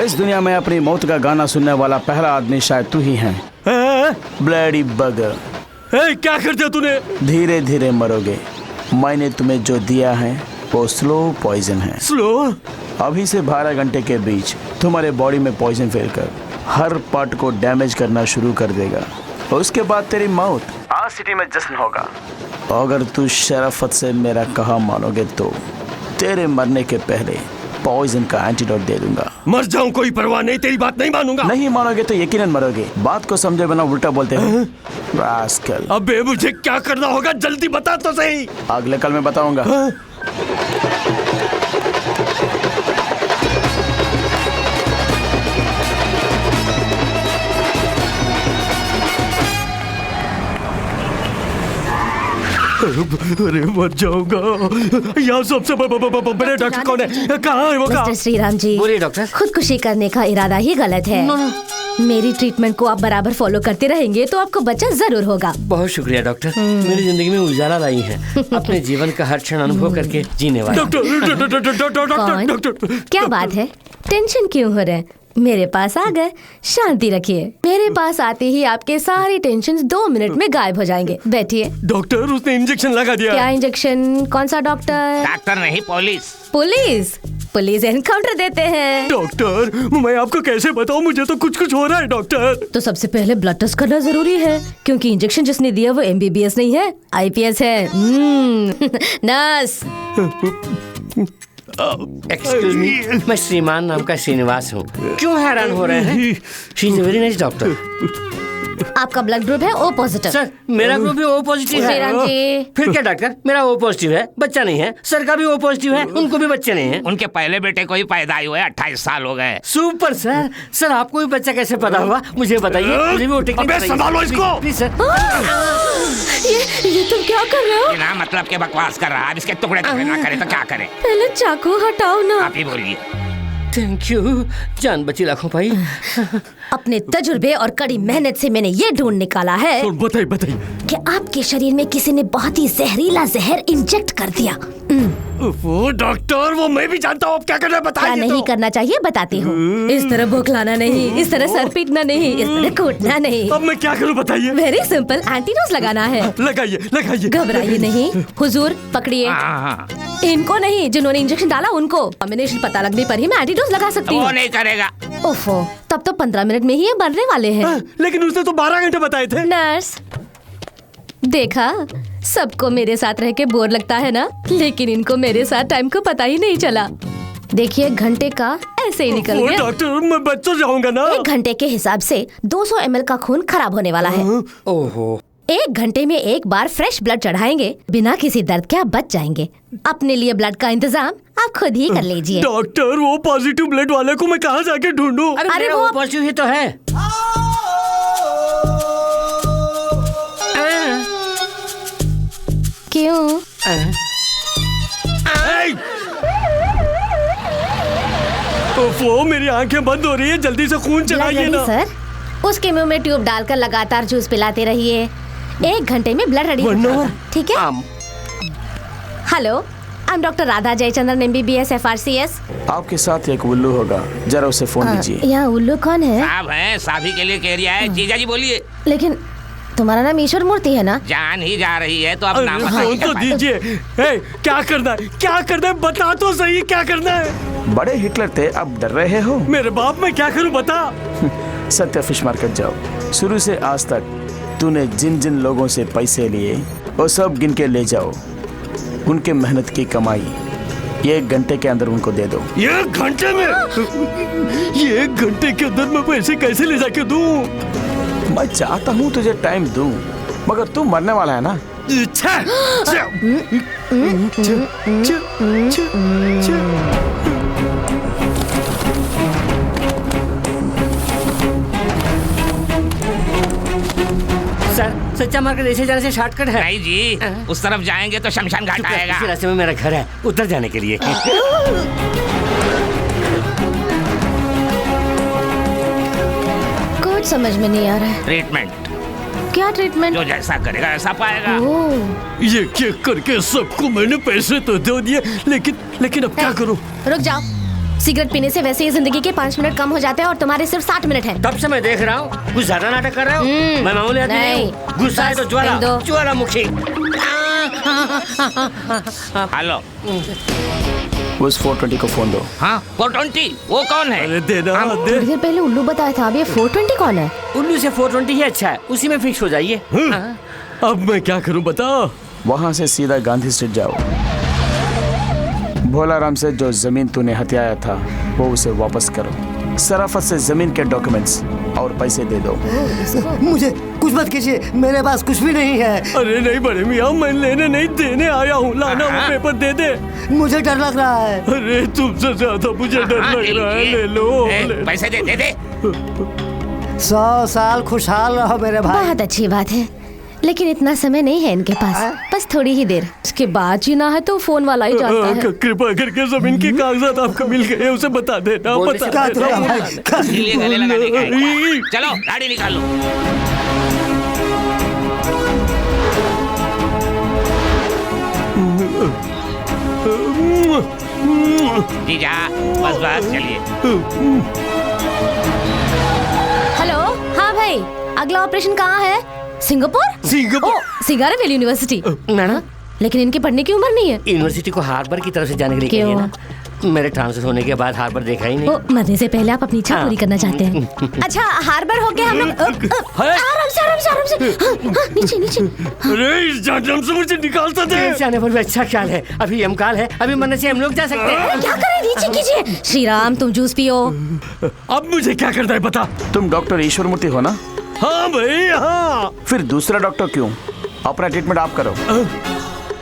इस दुनिया में अपनी मौत का गाना सुनने वाला पहला आदमी शायद तू ही है। ब्लडी बगर। क्या कर दिया तूने? धीरे धीरे मरोगे। मैंने तुम्हें जो दिया है वो स्लो पॉइजन है। स्लो? अभी से 12 घंटे के बीच तुम्हारे बॉडी में पॉइजन फैलकर हर पार्ट को डैमेज करना शुरू कर देगा। उसके बाद तेरी मौत। आज सिटी में जश्न होगा। अगर तू शराफत से मेरा कहा मानोगे तो तेरे मरने के पहले पॉइजन का एंटीडोट दे दूंगा। मर जाऊं कोई परवाह नहीं, तेरी बात नहीं मानूंगा। नहीं मानोगे तो यकीनन मरोगे। बात को समझे बिना उल्टा बोलते हो। रास्कल। अबे मुझे क्या करना होगा जल्दी बता तो सही। अगले कल में बताऊंगा। अरे मर जाऊंगा। यहाँ सबसे बड़े डॉक्टर कौन है? कहाँ है वो? मिस्टर श्रीराम जी, बोलिए डॉक्टर। खुदकुशी करने का इरादा ही गलत है। मेरी ट्रीटमेंट को आप बराबर फॉलो करते रहेंगे तो आपको बच्चा जरूर होगा। बहुत शुक्रिया डॉक्टर, मेरी जिंदगी में उजाला लाई है। अपने जीवन का हर क्षण अनुभव करके जीने वाले। डॉक्टर, क्या बात है? टेंशन क्यों हो रहे हैं? मेरे पास आ गए, शांति रखिए। मेरे पास आते ही आपके सारे टेंशन 2 मिनट में गायब हो जाएंगे। बैठिए। डॉक्टर, उसने इंजेक्शन लगा दिया। क्या इंजेक्शन? कौन सा डॉक्टर? डॉक्टर नहीं, पुलिस। पुलिस एनकाउंटर देते हैं। डॉक्टर, मैं आपको कैसे बताऊं, मुझे तो कुछ हो रहा है डॉक्टर। तो सबसे पहले ब्लड टेस्ट करना जरूरी है, क्योंकि इंजेक्शन जिसने दिया वो MBBS नहीं है, IPS है। नर्स। एक्सक्यूज मी, मैं श्रीमान नाम का श्रीनिवास हूँ। क्यों हैरान हो रहे हैं? She is very nice doctor. आपका ब्लड ग्रुप है O पॉजिटिव। सर, मेरा ग्रुप भी O पॉजिटिव है। श्रीराम जी। फिर क्या डॉक्टर, मेरा O पॉजिटिव है, बच्चा नहीं है। सर का भी O पॉजिटिव है, उनको भी बच्चे नहीं है। उनके पहले बेटे को ही पैदा हुए 28 साल हो गए। Super sir. सर आपको भी बच्चा कैसे पता हुआ, मुझे बताइए। मुझे भी वो टेक्निक अबे संभालो इसको। Please sir. ये तुम क्या कर रहे हो? बिना मतलब के बकवास कर रहा है। अब इसके टुकड़े ना करे तो क्या करे? पहले चाकू हटाओ ना। आप ही बोलिए। थैंक यू, जान बची लाखों भाई। अपने तजुर्बे और कड़ी मेहनत से मैंने ये ढूंढ निकाला है बताइए कि आपके शरीर में किसी ने बहुत ही जहरीला जहर इंजेक्ट कर दिया। वो डॉक्टर, वो मैं भी जानता हूँ अब क्या करना है, बताइए। क्या नहीं करना चाहिए बताती हूँ। इस तरह बौखलाना नहीं, इस तरह सर पीटना नहीं, इस तरह कूटना नहीं। अब मैं क्या करूँ बताइए। वेरी सिंपल, एंटीडोज लगाना है। लगाइए लगाइए। घबराइए नहीं। हुजूर पकड़िए। इनको नहीं, जिन्होंने इंजेक्शन डाला उनको। कॉम्बिनेशन पता लगने पर ही मैं एंटीडोज लगा सकती हूँ। वो नहीं करेगा। ओफो, तब तो 15 मिनट में ही ये बनने वाले हैं। लेकिन उसने तो 12 घंटे बताए थे। नर्स, देखा, सबको मेरे साथ रह के बोर लगता है ना, लेकिन इनको मेरे साथ टाइम को पता ही नहीं चला। देखिए घंटे का ऐसे ही निकल गया। डॉक्टर, मैं बच तो जाऊंगा ना। 1 घंटे के हिसाब से 200 ml का खून खराब होने वाला है। ओहो। 1 घंटे में एक बार फ्रेश ब्लड चढ़ाएंगे, बिना किसी दर्द के आप बच जाएंगे। अपने लिए ब्लड का इंतजाम आप खुद ही कर लीजिए। डॉक्टर, वो पॉजिटिव ब्लड वाले को मैं कहाँ जाके ढूंढूं? अरे वो पॉजिटिव ही तो है। क्यों? वो मेरी आंखें बंद हो रही है, जल्दी से खून चढ़ाइए ना। सर, उसके मुंह में ट्यूब डालकर लगातार जूस पिलाते रहिए। 1 घंटे में ब्लड रेडी हो जाएगा, ठीक है? Hello, I am doctor Radha Jayachandran MBBS FRCS। आपके साथ एक उल्लू होगा, जरा उसे फोन कीजिए। यहाँ उल्लू कौन है? साहब हैं, शादी के लिए कह रिया है। जीजा जी बोलिए। लेकिन तुम्हारा नाम ईश्वर मूर्ति है ना? जान ही जा रही है तो अब नाम फोन तो दीजिए। क्या करना है, क्या करना है, बता तो सही क्या करना है। बड़े हिटलर थे, अब डर रहे हो? मेरे बाप, मैं क्या करूं बता। सत्या फिश मार्केट जाओ। शुरू से आज तक तूने जिन जिन लोगों से पैसे लिए वो सब गिन के ले जाओ। उनके मेहनत की कमाई 1 घंटे के अंदर उनको दे दो। 1 घंटे में? ये 1 घंटे के अंदर मैं पैसे कैसे ले जाके दूं? मैं चाहता हूँ तुझे टाइम दूं, मगर तू मरने वाला है ना। सर, सच्चा मार्केट ऐसे जाने से शॉर्टकट है। नहीं जी, उस तरफ जाएंगे तो शमशान घाट आएगा। इसी रास्ते में मेरा घर है, उधर जाने के लिए। कुछ समझ में नहीं आ रहा है। ट्रीटमेंट। क्या ट्रीटमेंट? जो जैसा करेगा वैसा पाएगा। ये क्या करके सबको मैंने पैसे तो दे दिए, लेकिन अब क्या करूं? रुक जाओ। सिगरेट पीने से वैसे ही जिंदगी के 5 मिनट कम हो जाते हैं और तुम्हारे सिर्फ 60 मिनट हैं। तब से मैं देख रहा हूँ, कुछ ज्यादा नाटक कर रहे हो। मैं मामूली आदमी नहीं हूँ। गुस्सा है तो ज्वालामुखी। हेलो, उस 420 को फोन दो। हाँ, 420 वो कौन है? अरे देना दे। थोड़ी देर पहले उल्लू बताया था, अब ये 420 कौन है? उल्लू से 420 ही अच्छा है, उसी में फिक्स हो जाइए। अब मैं क्या करूं बता। वहाँ से सीधा गांधी स्ट्रीट जाओ। भोलाराम से जो जमीन तूने हथियाया था वो उसे वापस करो। सराफत से जमीन के डॉक्यूमेंट्स और पैसे दे दो। मुझे कुछ मत कीजिए, मेरे पास कुछ भी नहीं है। अरे नहीं बड़े मियाँ, मैं लेने नहीं देने आया हूँ। लाना वो पेपर दे दे। मुझे डर लग रहा है। अरे तुमसे ज्यादा मुझे डर लग रहा है। ले लो, पैसे दे दे। 100 साल खुशहाल रहो मेरे भाई। बहुत अच्छी बात है, लेकिन इतना समय नहीं है इनके पास, बस थोड़ी ही देर। उसके बाद जीना है तो फोन वाला ही जानता है। कृपा करके जमीन के कागजात आपको मिल गए, उसे बता देना। बता देना। चलो गाड़ी निकालो। जीजा, बस चलिए। हेलो, हाँ भाई, अगला ऑपरेशन कहाँ है? सिंगापुर? सिंगारा वेली यूनिवर्सिटी। मैडम, लेकिन इनकी पढ़ने की उम्र नहीं है। यूनिवर्सिटी को हार्बर की तरफ से जाने के लिए कहिए ना। मेरे ट्रांसफर होने के बाद हार्बर देखा ही नहीं। मरने से पहले आप अपनी इच्छा पूरी करना चाहते हैं। अच्छा, हार्बर होके हम लोग आराम से नीचे। अरे इस जहन्नम से मुझे निकालता थे। जाने पर भी अच्छा ख्याल है, अभी यमकाल है, अभी मरने से हम लोग जा सकते हैं। क्या करें, नीचे कीजिए। श्री राम, तुम जूस पियो। अब मुझे क्या करना है बता। तुम डॉक्टर ईश्वर मूर्ति हो ना? हाँ भाई, हाँ। फिर दूसरा डॉक्टर क्यों? अपना ट्रीटमेंट आप करो।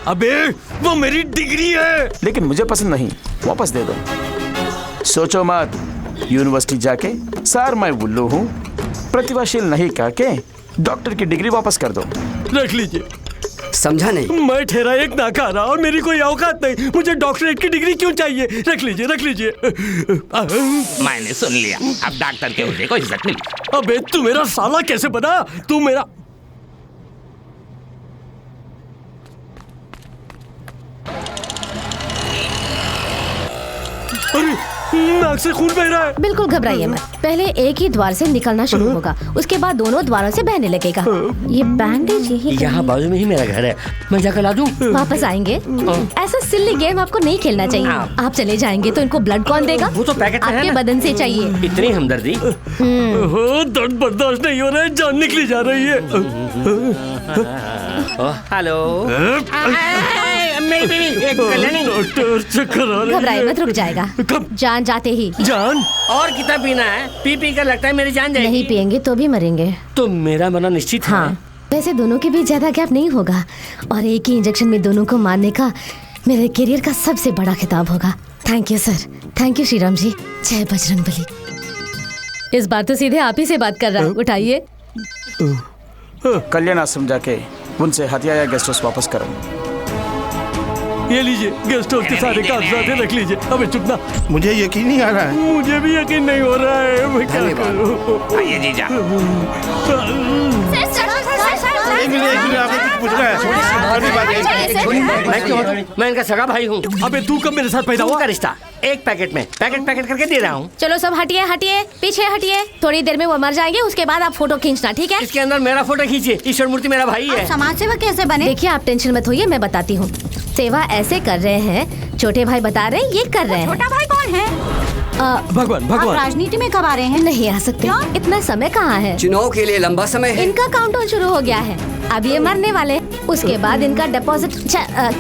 अबे वो मेरी डिग्री है। लेकिन मुझे पसंद नहीं, वापस दे दो। सोचो मत, यूनिवर्सिटी जाके सर मैं उल्लू हूँ, प्रतिभाशील नहीं कह के डॉक्टर की डिग्री वापस कर दो। रख लीजिए। समझा नहीं? मैं ठहरा एक नाकारा और मेरी कोई औकात नहीं, मुझे डॉक्टरेट की डिग्री क्यों चाहिए? रख लीजिए। मैंने सुन लिया, अब डॉक्टर के होने को इज्जत मिली। अबे तू मेरा साला कैसे बना? तू मेरा नाक से खून बह रहा है। बिल्कुल घबराइए मत। पहले एक ही द्वार से निकलना शुरू होगा, उसके बाद दोनों द्वारों से बहने लगेगा। ये बैंडेज यही यहाँ बाजू में ही मेरा घर है, मैं जाकर ला दूँ? वापस आएंगे। ऐसा सिल्ली गेम आपको नहीं खेलना चाहिए। आप चले जाएंगे तो इनको ब्लड कौन देगा? वो तो पैकेट में है आपके ना। बदन से चाहिए। इतनी हमदर्दी। दर्द बर्दाश्त नहीं हो रहा है, जान निकली जा रही है। हेलो मेरी बीवी, एक कल्याणी। डॉक्टर चक्कर आ रही है। घबराए मत, रुक जाएगा। जान जाते ही। जान? और कितना पीना है? पी कर लगता है मेरी जान जाएगी। नहीं पिएंगे तो भी मरेंगे। तो मेरा मरना निश्चित है। हाँ, वैसे दोनों के बीच ज्यादा गैप नहीं होगा और एक ही इंजेक्शन में दोनों को मारने का मेरे करियर का सबसे बड़ा खिताब होगा। Thank you sir, thank you Shriram ji. जय बजरंगबली। इस बार तो सीधे आप ही से बात कर रहा है, उठाइए। कल्याण आश्रम जाके उनसे हथिया या गेस्ट हाउस वापस करो। ये लीजिए, गेस्ट हाउस के सारे कागजात रख लीजिए। अबे चुप ना। मुझे यकीन नहीं आ रहा है। मुझे भी यकीन नहीं हो रहा है, मैं क्या करूं? आइए जीजा। एक मिनट, आपको कुछ पूछना है। मैं इनका सगा भाई हूँ। अबे तू कब मेरे साथ पैदा हुआ? का रिश्ता एक पैकेट में पैकेट करके दे रहा हूँ। चलो सब हटिए हटिए, पीछे हटिए। थोड़ी देर में वो मर जाएंगे, उसके बाद आप फोटो खींचना, ठीक है? इसके अंदर मेरा फोटो खींचिए। ईश्वर मूर्ति मेरा भाई है। समाज सेवा कैसे बने? देखिए आप टेंशन मत होइए, मैं बताती हूँ। सेवा ऐसे कर रहे हैं, छोटे भाई बता रहे हैं ये कर रहे हैं। छोटा भाई कौन है? भगवान आप राजनीति में कब आ रहे हैं? नहीं आ सकते, इतना समय कहाँ है? चुनाव के लिए लंबा समय है। इनका काउंटडाउन शुरू हो गया है, अब ये मरने वाले। उसके बाद इनका डिपॉजिट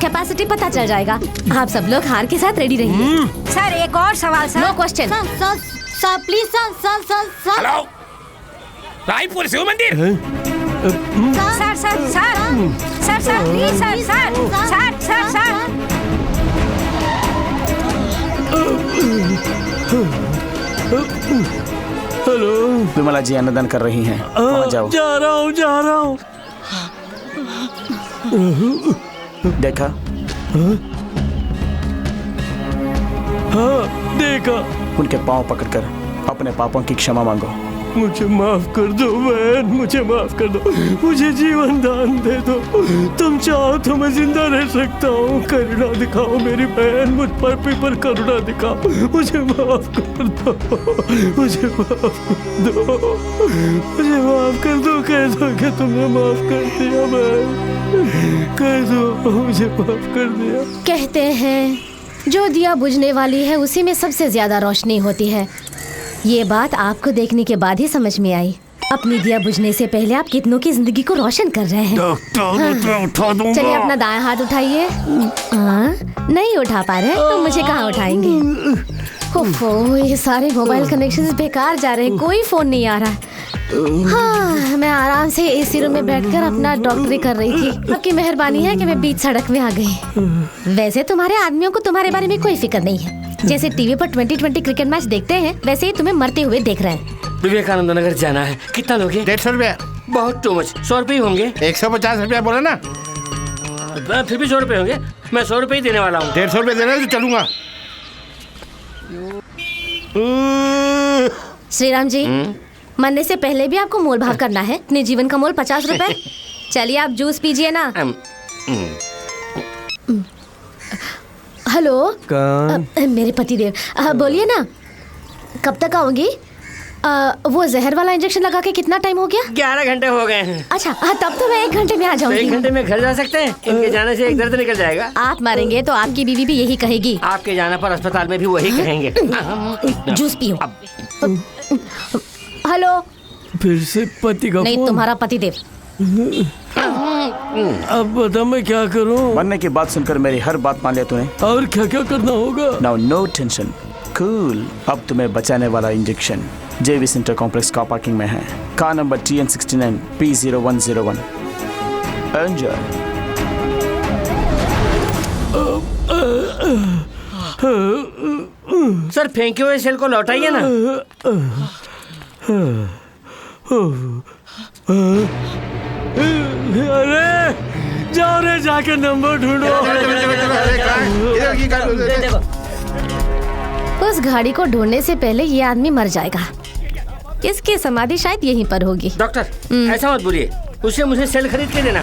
कैपेसिटी पता चल जाएगा। आप सब लोग हार के साथ रेडी रहिए। सर एक और सवाल sir. No question. Sir please sir. Hello, Raipur Shiv Mandir. Sir please sir. Hello, Vimla ji अन्नदान कर रही हैं, वहाँ जाओ। जा रहा हूँ। देखा? हाँ देखा। उनके पाँव पकड़कर अपने पापों की क्षमा मांगो। मुझे माफ कर दो बहन, मुझे माफ कर दो। मुझे जीवन दान दे दो। तुम चाहो तो मैं जिंदा रह सकता हूँ। करुणा दिखाओ मेरी बहन, मुझ पर करुणा दिखाओ। मुझे माफ कर दो, मुझे माफ कर दो, मुझे माफ कर दो। कह दो कि तुमने माफ कर दिया बहन, कह दो मुझे माफ कर दिया। कहते हैं जो दिया बुझने वाली है उसी में सबसे ज्यादा रोशनी होती है। ये बात आपको देखने के बाद ही समझ में आई। अपनी दिया बुझने से पहले आप कितनों की जिंदगी को रोशन कर रहे हैं। उठा दूंगा। चलिए अपना दायां हाथ उठाइए। नहीं उठा पा रहे तो मुझे कहाँ उठाएंगे? ओफो, ये सारे मोबाइल कनेक्शंस बेकार जा रहे हैं, कोई फोन नहीं आ रहा है। हाँ, मैं आराम से एसी रूम में बैठकर अपना डॉक्टरी कर रही थी। आपकी मेहरबानी है कि मैं बीच सड़क में आ गई। वैसे तुम्हारे आदमियों को तुम्हारे बारे में कोई फिक्र नहीं है। जैसे टीवी पर 2020 क्रिकेट मैच देखते हैं, वैसे ही तुम्हें मरते हुए देख रहे हैं। विवेकानंद नगर जाना है। कितना लोगे? 150 रुपया। बहुत टू मच। 100 रुपये होंगे। 150 रुपया बोला ना। फिर भी 100 रुपये होंगे। मैं 100 रुपये ही देने वाला हूँ। 150 रुपये देना तो चलूंगा। श्रीराम जी, मरने से पहले भी आपको मोल भाव करना है। अपने जीवन का मोल 50 रुपए। चलिए आप जूस पीजिए ना। हेलो, मेरे पतिदेव, बोलिए ना, कब तक आओगी? वो जहर वाला इंजेक्शन लगा के कितना टाइम हो गया? 11 घंटे हो गए हैं। अच्छा, तब तो मैं 1 घंटे में आ जाऊंगी। 1 घंटे में घर जा सकते हैं? इनके जाने से एक दर्द निकल जाएगा। आप मरेंगे तो आपकी बीवी भी यही कहेगी। आपके जाने पर अस्पताल में भी वही कहेंगे। जूस पियो। हेलो, फिर से पति का नहीं, फोन? तुम्हारा पतिदेव। अब बता मैं क्या करूं? मरने की बात सुनकर मेरी हर बात मान लिया तूने। और क्या क्या करना होगा? Now no tension, cool. अब तुम्हें बचाने वाला इंजेक्शन जेवी सेंटर कॉम्प्लेक्स कार पार्किंग में है। Car number TN69 P0101। Enjoy. Sir फेंके हुए सेल को लौटाइए ना। अरे जाओ रे, जाके नंबर ढूंढो। उस गाड़ी को ढूंढने से पहले ये आदमी मर जाएगा। इसकी समाधि शायद यहीं पर होगी। डॉक्टर, ऐसा मत बोलिए, उसे मुझे सेल खरीद के देना।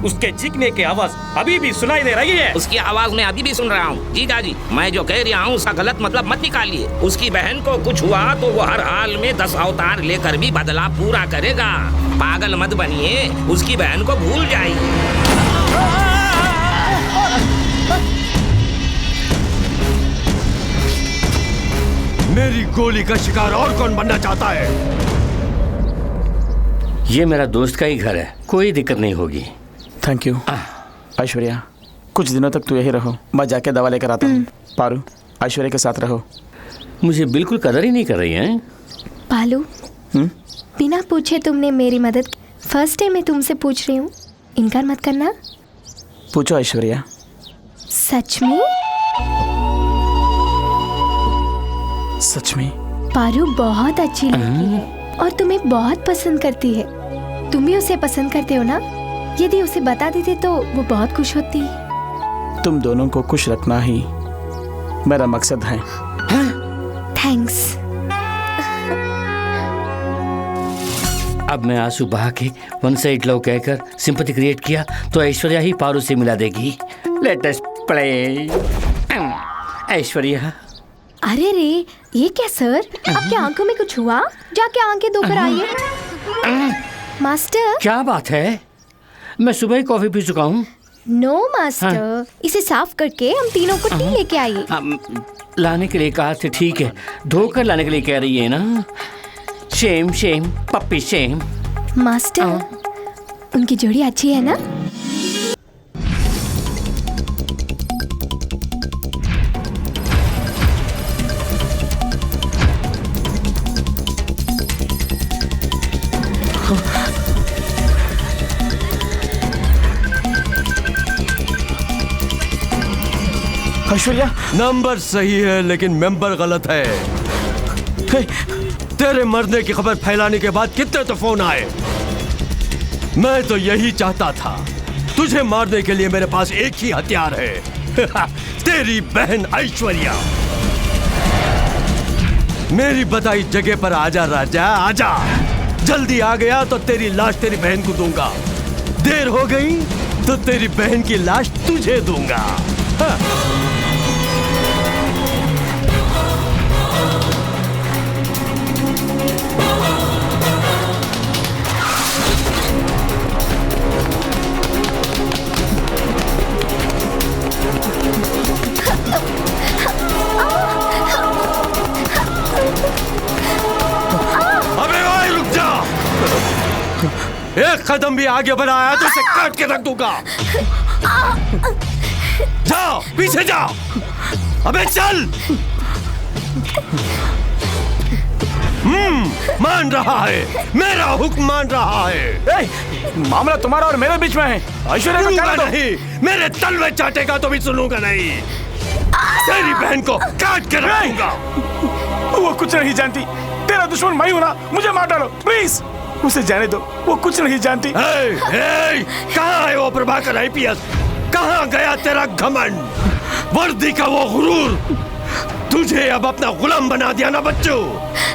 उसके चीखने की आवाज अभी भी सुनाई दे रही है। उसकी आवाज मैं अभी भी सुन रहा हूँ। जीजा जी, मैं जो कह रहा हूँ उसका गलत मतलब मत निकालिए। उसकी बहन को कुछ हुआ तो वो हर हाल में 10 अवतार लेकर भी बदला पूरा करेगा। पागल मत बनिए, उसकी बहन को भूल जाइए। मेरी गोली का शिकार और कौन बनना चाहता है? ये मेरा दोस्त का ही घर है, कोई दिक्कत नहीं होगी। Thank you. ऐश्वर्या, कुछ दिनों तक तू यही रहो, मैं जाके दवा लेकर आता हूँ। पारू, ऐश्वर्या के साथ रहो। मुझे बिल्कुल कदर ही नहीं कर रही है। पालू, बिना पूछे तुमने मेरी मदद की। फर्स्ट डे मैं तुमसे पूछ रही हूँ, इनकार मत करना। पूछो ऐश्वर्या। सच में? सच में? पारू बहुत अच्छी लड़की है और तुम्हें बहुत पसंद करती है। तुम भी उसे पसंद करते हो ना? यदि उसे बता देते तो वो बहुत खुश होती। तुम दोनों को खुश रखना ही मेरा मकसद है। थैंक्स। अब मैं आंसू बहा के वन साइड लव कहकर सिंपैथी क्रिएट किया तो ऐश्वर्या ही पारू से मिला देगी। Let us play. ऐश्वर्या। अरे रे, ये क्या सर? आपके आंखों में कुछ हुआ? जाके आंखें धोकर आइए। मास्टर। क्या बात है? मैं सुबह ही कॉफी पी चुका हूँ। नो मास्टर, इसे साफ करके हम तीनों को टी लेके आइए। लाने के लिए कहा थे, ठीक है। धोकर लाने के लिए कह रही है ना? Shem shame puppy shame. Master, उनकी जोड़ी अच्छी है ना? ऐश्वर्या, नंबर सही है लेकिन मेंबर गलत है। तेरे मरने की खबर फैलाने के बाद कितने तो फोन आए। मैं तो यही चाहता था। तुझे मारने के लिए मेरे पास एक ही हथियार है। तेरी बहन ऐश्वर्या। मेरी बताई जगह पर आजा राजा, आजा। जल्दी आ गया तो तेरी लाश तेरी बहन को दूंगा। देर हो गई तो तेरी बहन की लाश तुझे दूंगा। एक कदम भी आगे बढ़ाया तो इसे काट के रख दूंगा। जाओ, पीछे जाओ। अबे चल। मान रहा है, मेरा हुक्म मान रहा है। मामला तुम्हारा और मेरे बीच में है। ऐश्वर्या सुनूंगा नहीं, मेरे तलवे चाटेगा तो भी सुनूंगा नहीं। तेरी बहन को काट के रखूंगा। वो कुछ नहीं जानती। तेरा दुश्मन मैं हूं ना, मुझे मार डालो प्लीज। उसे जाने दो, वो कुछ नहीं जानती। कहाँ है वो प्रभाकर आईपीएस? कहाँ गया तेरा घमंड, वर्दी का वो गुरूर? तुझे अब अपना गुलाम बना दिया ना बच्चों।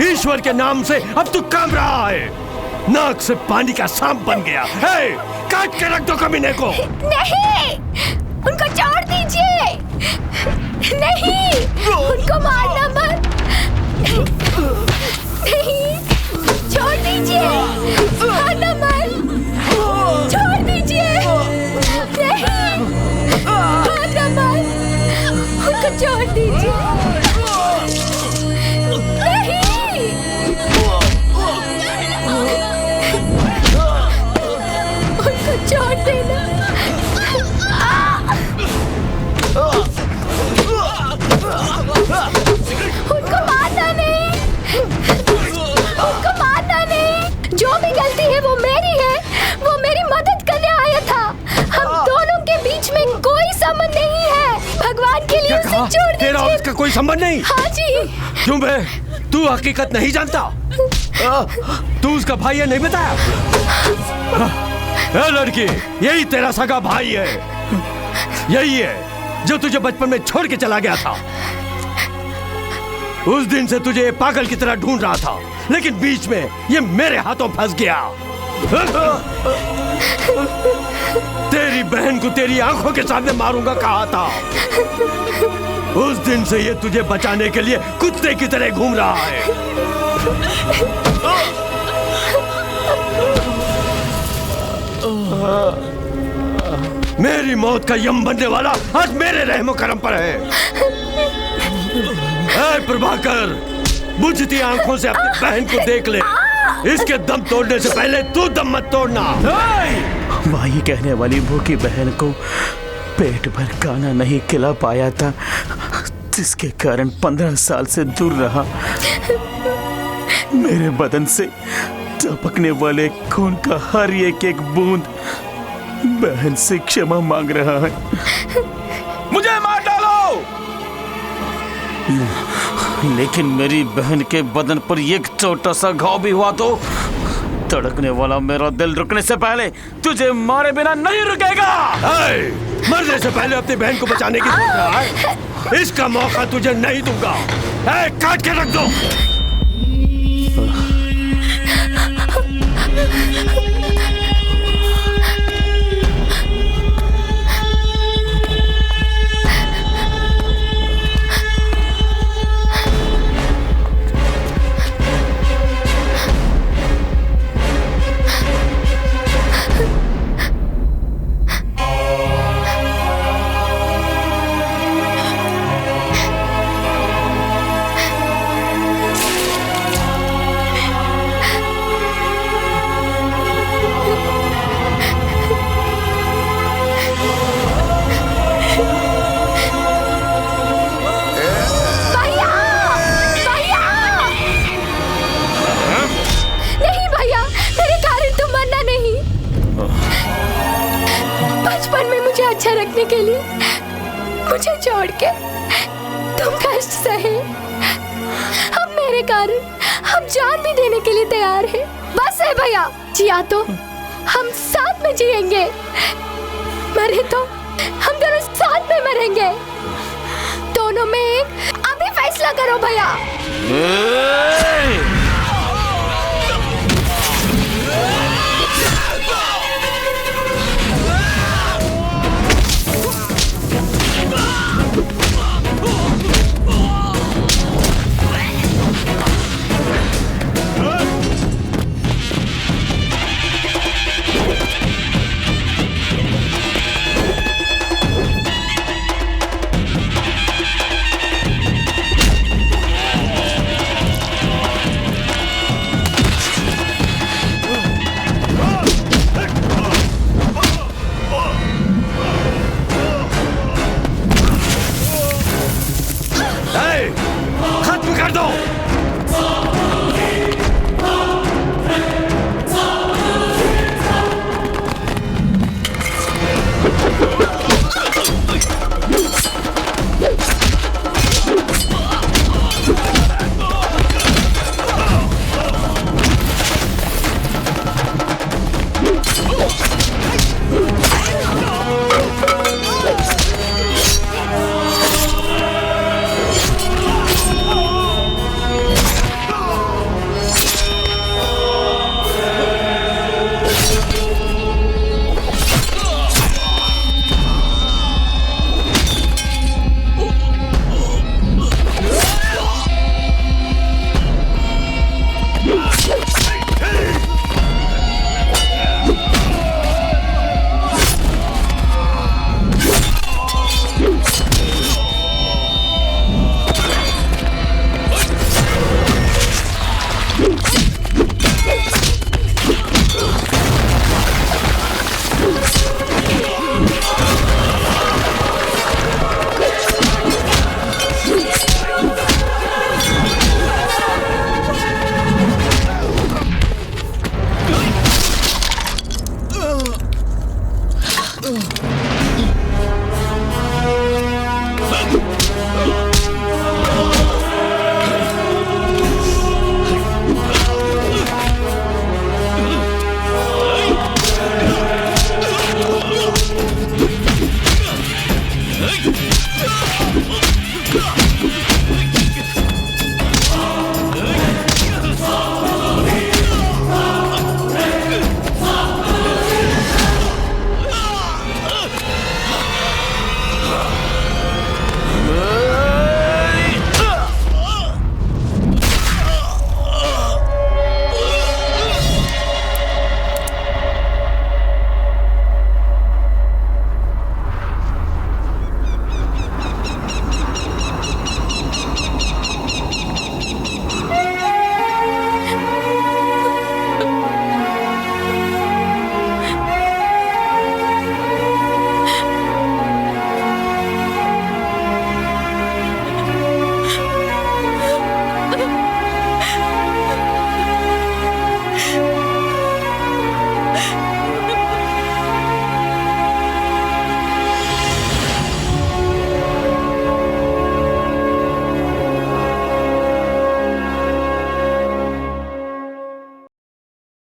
ईश्वर के नाम से अब तू काम रहा है। नाक से पानी का सांप बन गया। काट के रख दो कमीने को। नहीं, उनको छोड़ दीजिए। नहीं, उनको मारना मत। नहीं, छोड़ दीजिए। मारना मत। छोड़ दीजिए। नहीं, मारना मत। उनको छोड़ दीजिए। नहीं, उनको छोड़ देना। उनको मारना नहीं। उनको मारना नहीं। जो भी गलती है वो मेरी है। वो मेरी मदद करने आया था। हम दोनों के बीच में कोई संबंध नहीं है। भगवान के लिए उसे छोड़ दीजिए। तेरा उसका कोई संबंध नहीं? हाँ जी। क्यों बे? तू हकीकत नहीं जानता? तू उसका भाई है, नहीं बताया? लड़की, यही तेरा सगा भाई है। यही है जो तुझे बचपन में छोड़ के चला गया था। उस दिन से तुझे पागल की तरह ढूंढ रहा था, लेकिन बीच में ये मेरे हाथों फंस गया। मेरी बहन को तेरी आंखों के सामने मारूंगा कहा था। उस दिन से ये तुझे बचाने के लिए कुत्ते की तरह घूम रहा है। मेरी मौत का यम बनने वाला आज मेरे रहमो करम पर है। ऐ प्रभाकर, बुझती आंखों से अपनी बहन को देख ले। इसके दम तोड़ने से पहले तू दम मत तोड़ना। वही कहने वाली भूखी बहन को पेट भर खाना नहीं खिला पाया था, जिसके कारण 15 साल से दूर रहा। मेरे बदन से टपकने वाले खून का हर एक बूंद बहन से क्षमा मांग रहा है। मुझे मार डालो। लेकिन मेरी बहन के बदन पर एक छोटा सा घाव भी हुआ तो धड़कने वाला मेरा दिल रुकने से पहले तुझे मारे बिना नहीं रुकेगा। मरने से पहले अपनी बहन को बचाने की सोच रहा है? इसका मौका तुझे नहीं दूंगा। काट के रख दो। अच्छा रखने के लिए मुझे छोड़ के तुम कष्ट सहे। अब मेरे कारण हम जान भी देने के लिए तैयार हैं। बस है भैया, जिया तो हम साथ में जिएंगे, मरे तो हम दोनों साथ में मरेंगे। दोनों में एक अभी फैसला करो भैया।